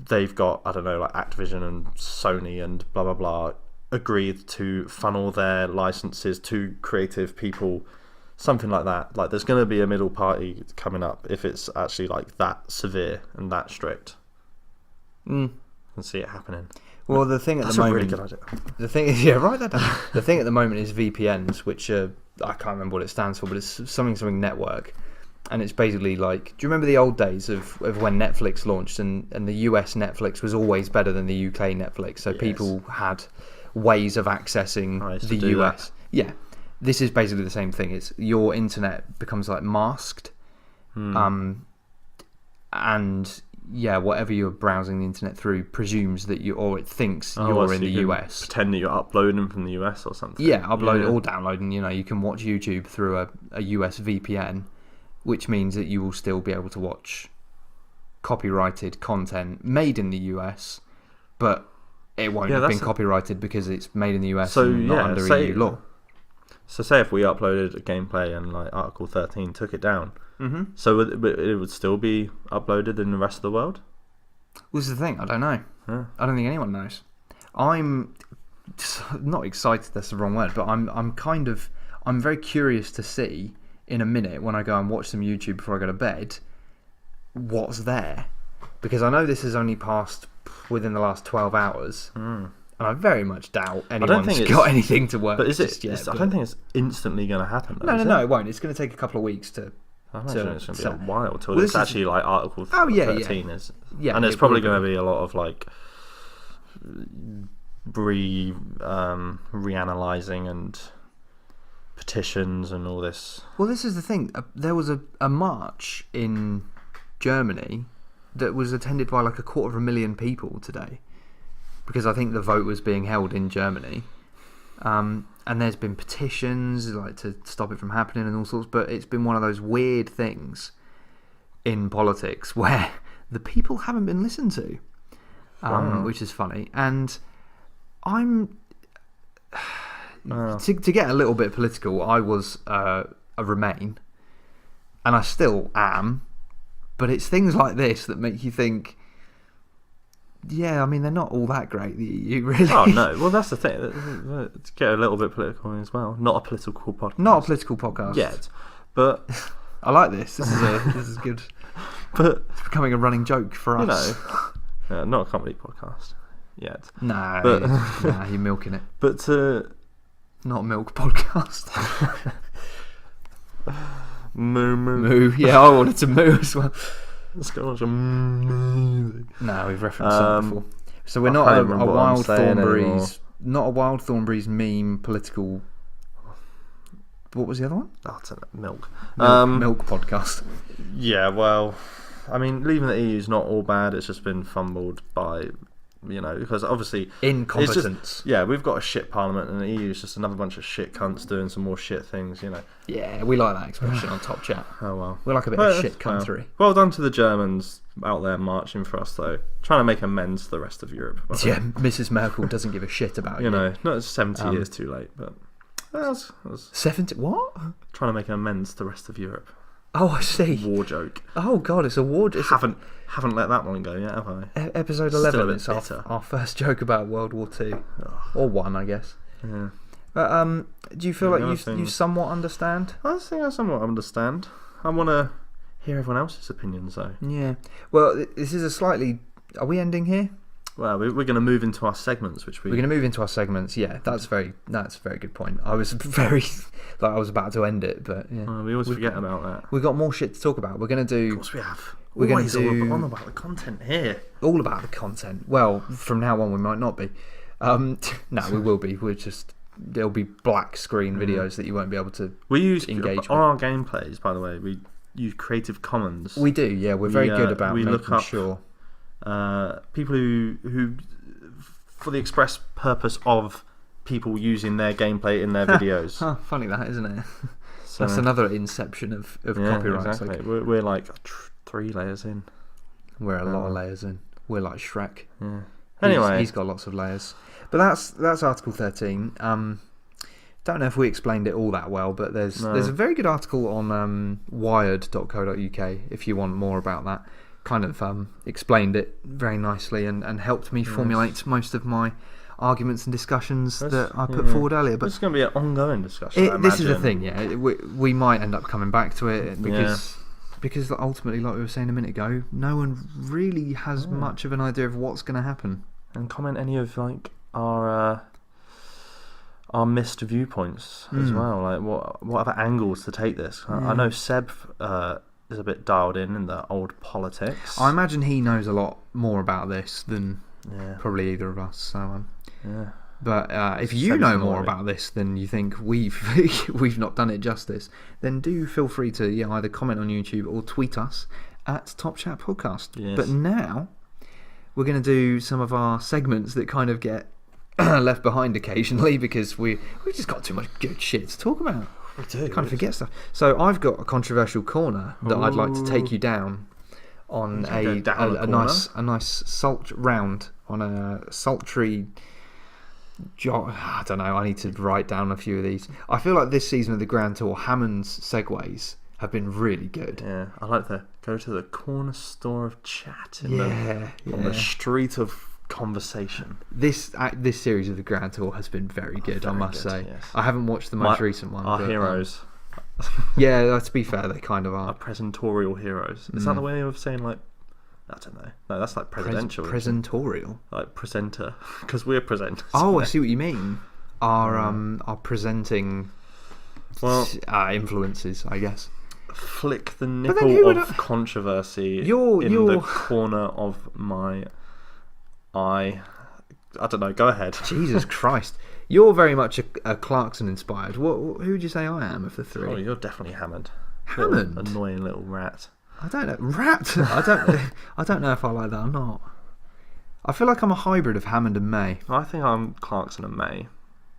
they've got, I don't know, like Activision and Sony and blah blah blah agreed to funnel their licenses to creative people, something like that. Like there's going to be a middle party coming up if it's actually like that severe and that strict. I can see it happening. Well, the thing at That's the a moment, really good idea. the thing is, yeah, write that down. The thing at the moment is VPNs, which are, I can't remember what it stands for, but it's something network, and it's basically like, do you remember the old days of when Netflix launched, and the US Netflix was always better than the UK Netflix, so people had ways of accessing the US. Yeah, this is basically the same thing. It's your internet becomes like masked, and yeah, whatever you're browsing the internet through presumes that it thinks you're in the US. Pretend that you're uploading from the US or something. Yeah, uploading or downloading. You can watch YouTube through a US VPN, which means that you will still be able to watch copyrighted content made in the US, but it won't have been copyrighted because it's made in the US and not under EU law. So say if we uploaded a gameplay and like Article 13 took it down, so it would still be uploaded in the rest of the world? Well, this is the thing, I don't know. Yeah. I don't think anyone knows. I'm not excited, that's the wrong word, but I'm very curious to see in a minute when I go and watch some YouTube before I go to bed what's there. Because I know this has only passed within the last 12 hours. And I very much doubt anyone's got anything to work. But is it? I don't think it's instantly going to happen. Though, no, it won't. It's going to take a couple of weeks to. I imagine it's going to be a while till it's actually like Article 13 is. Yeah, and it's probably going to be a lot of like reanalyzing and petitions and all this. Well, this is the thing. There was a march in Germany that was attended by like 250,000 people today, because I think the vote was being held in Germany, and there's been petitions like to stop it from happening and all sorts. But it's been one of those weird things in politics where the people haven't been listened to, which is funny. And I'm to get a little bit political. I was a Remain, and I still am. But it's things like this that make you think. Yeah, I mean, they're not all that great, the EU, really. Oh, no. Well, that's the thing. To get a little bit political as well. Not a political podcast. Not a political podcast. Yet. But I like this. This is good. But it's becoming a running joke for us. Not a comedy podcast yet. Nah, you're milking it. But not a milk podcast. Moo. Yeah, I wanted to moo as well. Let's go on some music. No, we've referenced that before. So we're not a Wild Thornberrys meme political. What was the other one? Oh, it's milk. Milk podcast. Yeah, well, I mean, leaving the EU is not all bad. It's just been fumbled by, because obviously incompetence. We've got a shit parliament, and the EU is just another bunch of shit cunts doing some more shit things. Yeah, we like that expression on Top Chat. Oh well, we like a bit of shit country. Well done to the Germans out there marching for us, though, trying to make amends to the rest of Europe. Yeah, Mrs. Merkel doesn't give a shit about you. Not 70 years too late, but that was 70. What? Trying to make an amends to the rest of Europe. Oh, I see. War joke. Oh God, it's a war. Haven't let that one go yet, have I? Episode 11. It's our first joke about World War II, or one, I guess. Yeah. But do you feel like you somewhat understand? I think I somewhat understand. I want to hear everyone else's opinions, though. Yeah. Well, this is a slightly. Are we ending here? Well, we're going to move into our segments, we're going to move into our segments. Yeah, that's a very good point. I was very I was about to end it, but yeah. Well, we always forget about that. We've got more shit to talk about. We're going to do. Of course, we have. We're going to do all about the content here. All about the content. Well, from now on, we might not be. No, we will be. There'll be black screen videos that you won't be able to engage with. On our gameplays, by the way, we use Creative Commons. We do, yeah. We're very good about making sure. People who, for the express purpose of people using their gameplay in their videos. Funny that, isn't it? So, that's another inception of copyright. Exactly. We're like 3 layers in. We're a lot of layers in. We're like Shrek. Yeah. Anyway, he's got lots of layers. But that's Article 13. Don't know if we explained it all that well, but there's a very good article on wired.co.uk if you want more about that. Kind of explained it very nicely and helped me formulate most of my arguments and discussions that I put forward earlier. But it's going to be an ongoing discussion. This is the thing, yeah. We might end up coming back to it because ultimately, like we were saying a minute ago, no one really has much of an idea of what's going to happen. and comment any of like our missed viewpoints as well. Like what other angles to take this. I know Seb is a bit dialed in the old politics. I imagine he knows a lot more about this than probably either of us. So yeah. But if you know more about this than you think we've not done it justice, then do feel free to either comment on YouTube or tweet us at Top Chat Podcast. Yes. But now we're going to do some of our segments that kind of get left behind occasionally because we've just got too much good shit to talk about. We do. Kind of forget stuff. So I've got a controversial corner that I'd like to take you down on a nice salt round on a sultry. I don't know, I need to write down a few of these. I feel like this season of the Grand Tour, Hammond's segues have been really good. Yeah, I like the go to the corner store of chat on the street of conversation. This series of the Grand Tour has been very good, I must say. Yes. I haven't watched the most recent one. Our heroes. Yeah, to be fair, they kind of are. Our presentorial heroes. Is that the way of saying, like, I don't know. No, that's like presidential. Presentorial? Like presenter. Because we're presenters. Oh, I see what you mean. Our presenting influences, I guess. Flick the nipple of controversy in the corner of my eye. I don't know, go ahead. Jesus Christ. You're very much a Clarkson inspired. Who would you say I am of the three? Oh, you're definitely Hammond. Hammond? Annoying little rat. I don't know. Rat? I don't know if I like that or not. I feel like I'm a hybrid of Hammond and May. I think I'm Clarkson and May.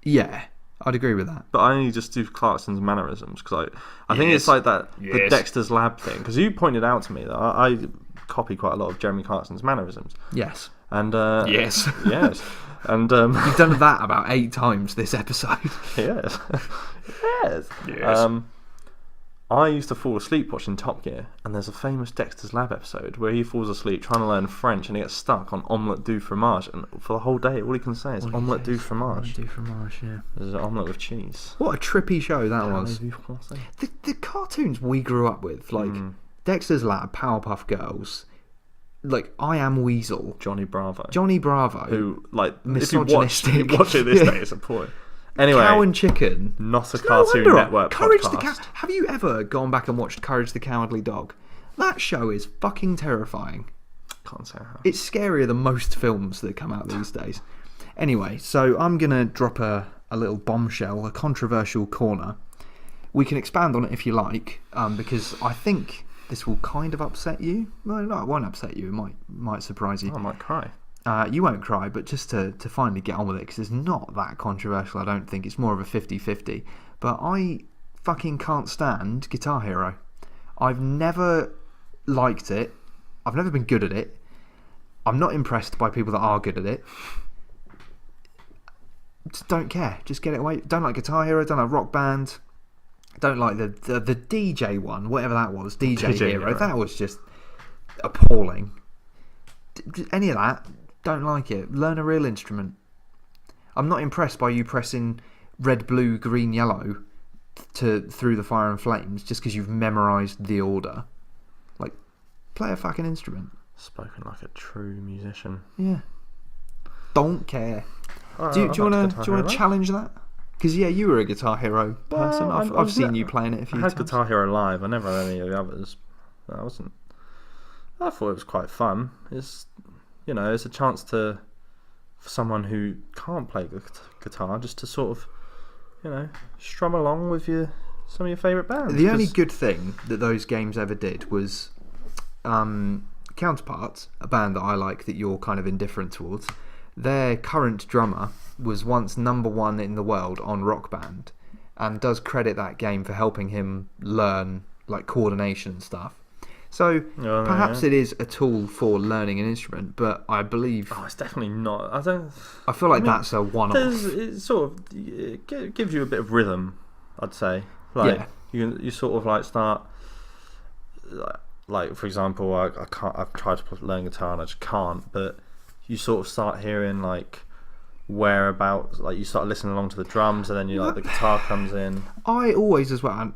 Yeah, I'd agree with that. But I only just do Clarkson's mannerisms because I think it's like that the Dexter's Lab thing. Because you pointed out to me that I copy quite a lot of Jeremy Clarkson's mannerisms. Yes. And yes. And you've done that about 8 times this episode. Yes. Yes. I used to fall asleep watching Top Gear, and there's a famous Dexter's Lab episode where he falls asleep trying to learn French and he gets stuck on omelette du fromage, and for the whole day all he can say is omelette du fromage. Du fromage, yeah. There's an omelette with cheese. What a trippy show that was. The cartoons we grew up with, like Dexter's Lab, Powerpuff Girls, like I Am Weasel, Johnny Bravo, who like misogynistic. If you watch it this day, it's a point. Anyway, Cow and Chicken, not a Cartoon Network Courage podcast. Have you ever gone back and watched Courage the Cowardly Dog? That show is fucking terrifying. Can't say how. It's scarier than most films that come out these days. Anyway, so I'm gonna drop a little bombshell, a controversial corner. We can expand on it if you like, because I think this will kind of upset you. Well, no, it won't upset you. It might surprise you. I might cry. You won't cry, but just to finally get on with it, because it's not that controversial, I don't think. It's more of a 50-50. But I fucking can't stand Guitar Hero. I've never liked it. I've never been good at it. I'm not impressed by people that are good at it. Just don't care. Just get it away. Don't like Guitar Hero, don't like Rock Band. Don't like the DJ one, whatever that was. DJ Hero. That was just appalling. Any of that. Don't like it. Learn a real instrument. I'm not impressed by you pressing red, blue, green, yellow through the fire and flames just because you've memorised the order. Like, play a fucking instrument. Spoken like a true musician. Yeah. Don't care. Do you want to challenge that? Because you were a Guitar Hero person. I've seen you playing it a few times. I had Guitar Hero Live. I never had any of the others. I thought it was quite fun. It's a chance for someone who can't play guitar just to sort of, strum along with some of your favourite bands. The only good thing that those games ever did was Counterparts, a band that I like that you're kind of indifferent towards. Their current drummer was once #1 in the world on Rock Band, and does credit that game for helping him learn like coordination and stuff. So perhaps it is a tool for learning an instrument, but I believe it's definitely not. I feel like that's a one-off. It gives you a bit of rhythm, I'd say. Like you sort of like start, like for example, I've tried to learn guitar and I just can't. But you sort of start hearing like whereabouts, like you start listening along to the drums, and then the guitar comes in. I always as well.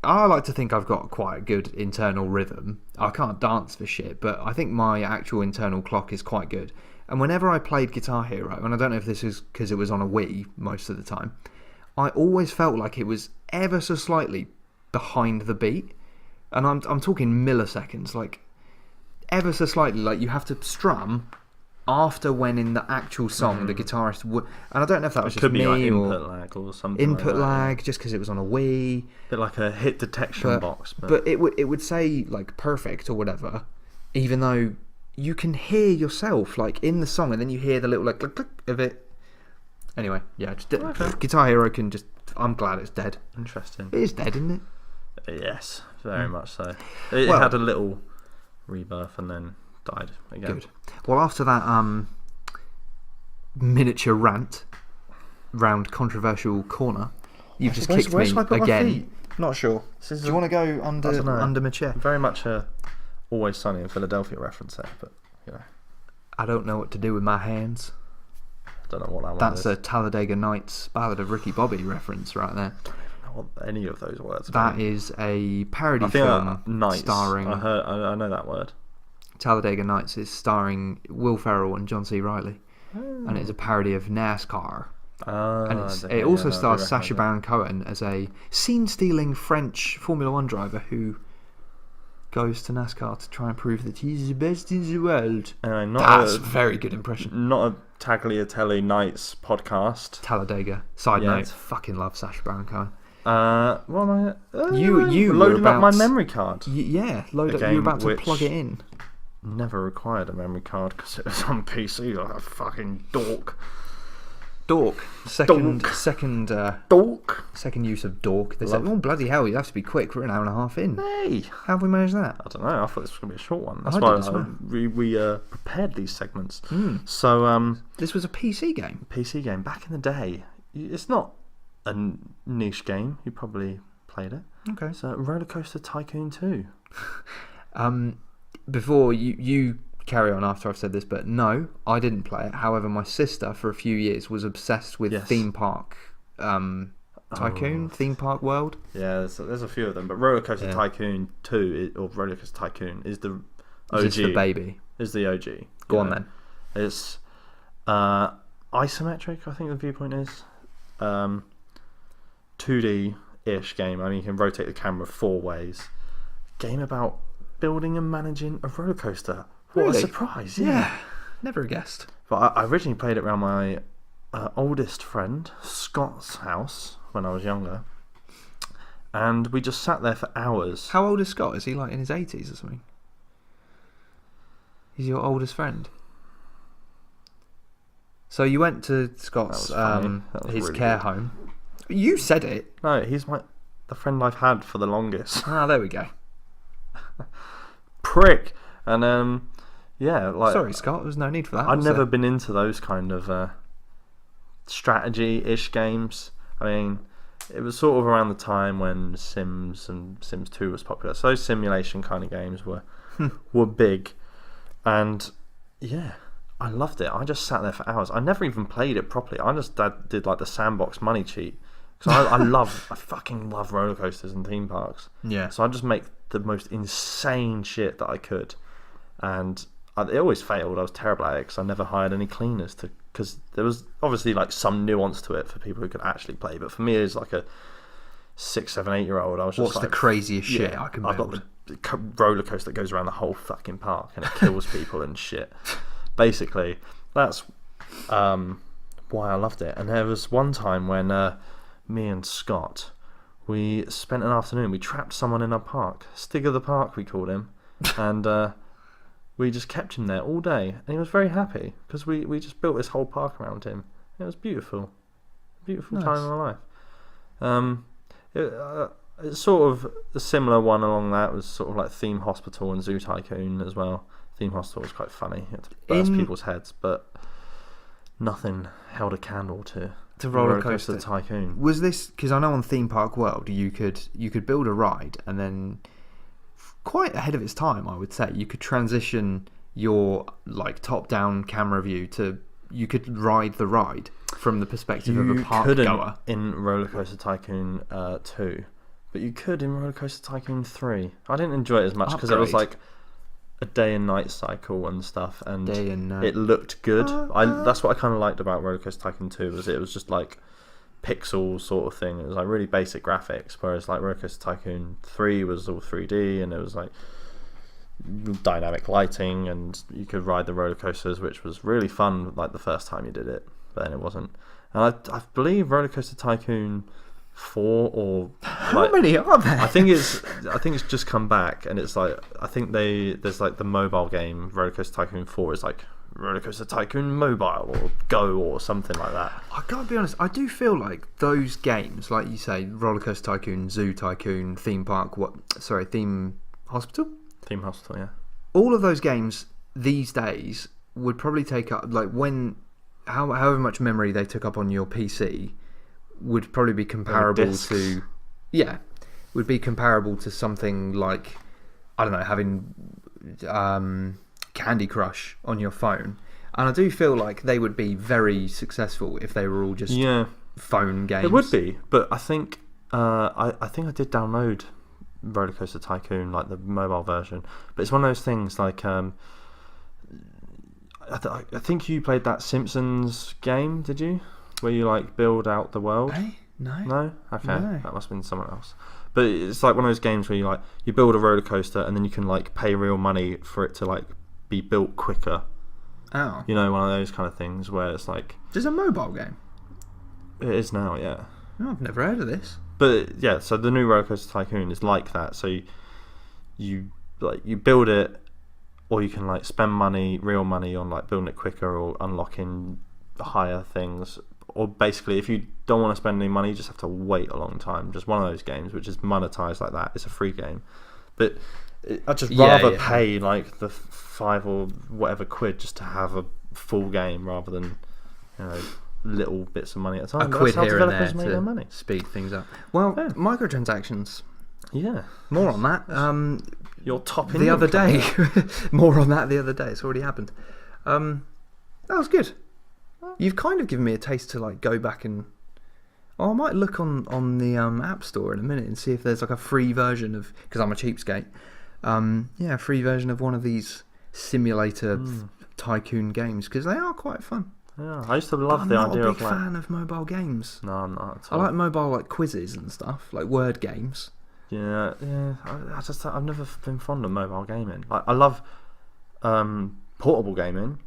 I like to think I've got quite a good internal rhythm. I can't dance for shit, but I think my actual internal clock is quite good. And whenever I played Guitar Hero, and I don't know if this is because it was on a Wii most of the time, I always felt like it was ever so slightly behind the beat. And I'm talking milliseconds, like ever so slightly, like you have to strum after when in the actual song the guitarist would, and I don't know if that was just me like or input lag or something. Input like that, lag, just because it was on a Wii. A bit like a hit detection box. But it would say like perfect or whatever, even though you can hear yourself like in the song, and then you hear the little like click click of it. Anyway, yeah, just Guitar Hero can just. I'm glad it's dead. Interesting. It is dead, isn't it? Yes, very much so. It had a little rebirth and then died again. Good. Well, after that miniature rant round controversial corner, you've just kicked me again. Not sure. Do you want to go under my chair? Very much a Always Sunny in Philadelphia reference there, but you know. I don't know what to do with my hands. I don't know what that one That's is. a Talladega Nights Ballad of Ricky Bobby reference right there. I don't even know what any of those words That mean. is a parody film Nights. starring... I know that word. Talladega Nights is starring Will Ferrell and John C. Reilly. And it's a parody of NASCAR. And it also stars Sacha Baron Cohen as a scene-stealing French Formula One driver who goes to NASCAR to try and prove that he's the best in the world. That's a very good impression. Not a Tagliatelle Nights podcast. Talladega. Side note, fucking love Sacha Baron Cohen. You loading up my memory card. Yeah, you were about to plug it in. Never required a memory card because it was on PC. Like a fucking dork. Second use of dork. They said, Love. oh bloody hell, you have to be quick. We're an hour and a half in. Hey, How have we managed that? I don't know. I thought this was going to be a short one. That's I why did as well. we prepared these segments. So This was a PC game. PC game back in the day. It's not a niche game. You probably played it. Okay. It's Roller Coaster Tycoon 2. Before you carry on after I've said this, but no, I didn't play it. However, my sister for a few years was obsessed with theme park Tycoon, theme park world. Yeah, there's a few of them, but Roller Coaster Tycoon 2 or Roller Coaster Tycoon is the OG. Is the baby? Is the OG? Go on then. It's isometric. I think the viewpoint is 2D-ish game. I mean, you can rotate the camera 4 ways. Game about building and managing a roller coaster. What a surprise! Yeah, never guessed. But I originally played it around my oldest friend Scott's house when I was younger, and we just sat there for hours. How old is Scott? Is he like in his 80s or something? He's your oldest friend. So you went to Scott's his really care good. home. You said it. No, he's the friend I've had for the longest. Ah, there we go. Prick. And sorry, Scott. There's no need for that. I'd never been into those kind of strategy-ish games. I mean, it was sort of around the time when Sims and Sims 2 was popular. So those simulation kind of games were big, and yeah, I loved it. I just sat there for hours. I never even played it properly. I just did like the sandbox money cheat. Because I fucking love roller coasters and theme parks. Yeah. So I just make the most insane shit that I could, and it always failed. I was terrible at it because I never hired any cleaners because there was obviously like some nuance to it for people who could actually play, but for me as like a 6, 7, 8-year-old, I was just what's the craziest shit I can build? I've got the roller coaster that goes around the whole fucking park and it kills people and shit. Basically, that's why I loved it. And there was one time when me and Scott, we spent an afternoon, we trapped someone in our park, Stig of the Park we called him, and we just kept him there all day, and he was very happy because we just built this whole park around him. It was beautiful time in my life. It's sort of a similar one along that was sort of like Theme Hospital and Zoo Tycoon as well. Theme Hospital was quite funny. You had to burst people's heads, but nothing held a candle to Roller Coaster Tycoon. Was this because I know on Theme Park World you could build a ride and then quite ahead of its time, I would say, you could transition your like top-down camera view to you could ride the ride from the perspective of a park goer. In Roller Coaster Tycoon 2, but you could in Roller Coaster Tycoon 3. I didn't enjoy it as much because it was like a day and night cycle and stuff, and Day and night. it looked good. That's what I kind of liked about Roller Coaster Tycoon 2, was it was just like pixel sort of thing. It was like really basic graphics, whereas like Roller Coaster Tycoon 3 was all 3D, and it was like dynamic lighting, and you could ride the roller coasters, which was really fun like the first time you did it, but then it wasn't. And I believe Roller Coaster Tycoon 4 or how many are there? I think it's just come back, and it's like I think there's like the mobile game Roller Coaster Tycoon 4 is like Roller Coaster Tycoon Mobile or Go or something like that. I gotta be honest, I do feel like those games, like you say, Roller Coaster Tycoon, Zoo Tycoon, Theme Hospital? Theme Hospital, yeah. All of those games these days would probably take up, like however much memory they took up on your PC would probably be comparable to, would be comparable to something like, I don't know, having Candy Crush on your phone. And I do feel like they would be very successful if they were all just phone games. It would be, but I think I did download Roller Coaster Tycoon, like the mobile version, but it's one of those things like I think you played that Simpsons game, did you, where you like build out the world? No. Okay, no. That must have been someone else. But it's like one of those games where you build a roller coaster and then you can like pay real money for it to like be built quicker. Oh, you know, one of those kind of things where it's like, just a mobile game. It is now, yeah. Oh, I've never heard of this. But yeah, so the new Roller Coaster Tycoon is like that. So you build it, or you can like spend real money on like building it quicker or unlocking higher things. Or basically, if you don't want to spend any money, you just have to wait a long time. Just one of those games which is monetized like that. It's a free game, but I'd just rather pay like the £5 or whatever quid just to have a full game rather than, you know, little bits of money at a time. A quid here and there make their money. Speed things up. Well, microtransactions. Yeah. More on that. Your top the other day. More on that the other day. It's already happened. That was good. You've kind of given me a taste to like go back and. Oh, I might look on the App Store in a minute and see if there's like a free version of, because I'm a cheapskate. A free version of one of these simulator tycoon games, because they are quite fun. Yeah, I used to love the idea of like. I'm not a big fan of mobile games. No, I'm not at all. I like mobile like quizzes and stuff, like word games. Yeah. I've never been fond of mobile gaming. Like, I love portable gaming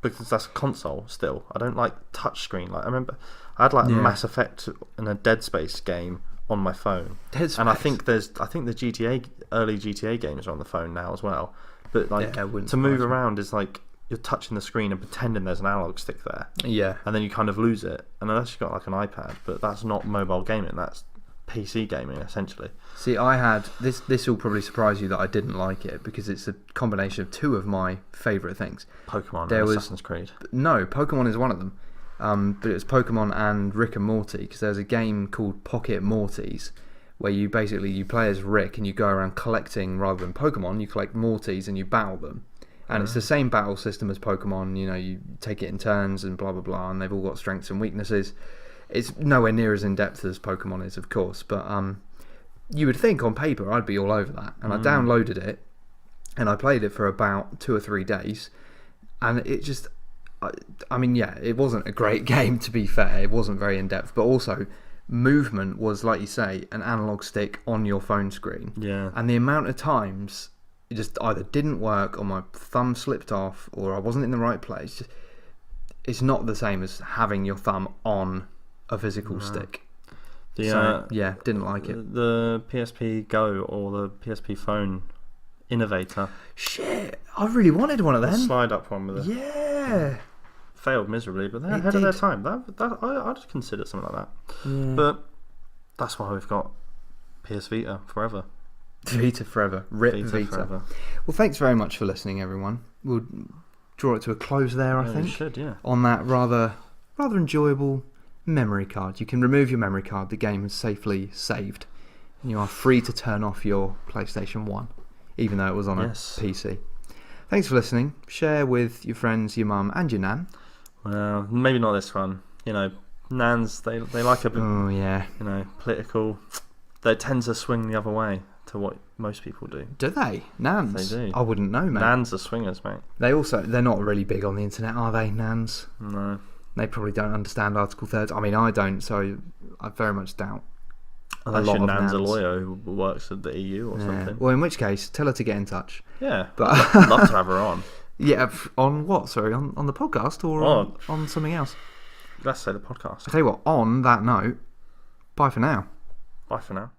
because that's console still. I don't like touchscreen. Like, I remember I had like a Mass Effect and a Dead Space game on my phone. And I think the early GTA games are on the phone now as well. But like to move around is like you're touching the screen and pretending there's an analog stick there. Yeah. And then you kind of lose it. And unless you've got like an iPad, but that's not mobile gaming, that's PC gaming essentially. See, I had this will probably surprise you that I didn't like it, because it's a combination of two of my favourite things. Pokemon and Assassin's Creed. No, Pokemon is one of them. But it was Pokemon and Rick and Morty, because there's a game called Pocket Mortys where you play as Rick and you go around collecting, rather than Pokemon, you collect Mortys and you battle them. And it's the same battle system as Pokemon, you know, you take it in turns and blah blah blah, and they've all got strengths and weaknesses. It's nowhere near as in depth as Pokemon is, of course, but you would think on paper I'd be all over that. And I downloaded it and I played it for about 2 or 3 days, and it just, I mean, yeah, it wasn't a great game, to be fair. It wasn't very in depth, but also movement was, like you say, an analog stick on your phone screen. Yeah. And the amount of times it just either didn't work, or my thumb slipped off, or I wasn't in the right place. It's not the same as having your thumb on a physical stick. Didn't like it. The PSP Go or the PSP Phone Innovator. Shit, I really wanted one of them. The slide up one with it. Yeah. Failed miserably, but they're ahead of their time. I'd consider something like that. Yeah. But that's why we've got PS Vita forever. Vita forever. RIP Vita. Forever. Well, thanks very much for listening, everyone. We'll draw it to a close there, I think. We should, yeah. On that rather enjoyable memory card. You can remove your memory card. The game is safely saved. And you are free to turn off your PlayStation 1, even though it was on a PC. Thanks for listening. Share with your friends, your mum, and your nan. Well, maybe not this one. You know, nans, they like a bit, you know, political. They tend to swing the other way. to what most people do. Do they? Nans? They do. I wouldn't know, mate. Nans are swingers, mate. They're not really big on the internet, are they, Nans? No. They probably don't understand Article 30. I mean, I don't, so I very much doubt. Unless your nan's a lawyer who works at the EU or something. Well, in which case, tell her to get in touch. Yeah, but I'd love to have her on. Yeah, on what? Sorry, on the podcast or on something else? Let's say the podcast. I tell you what, on that note, bye for now. Bye for now.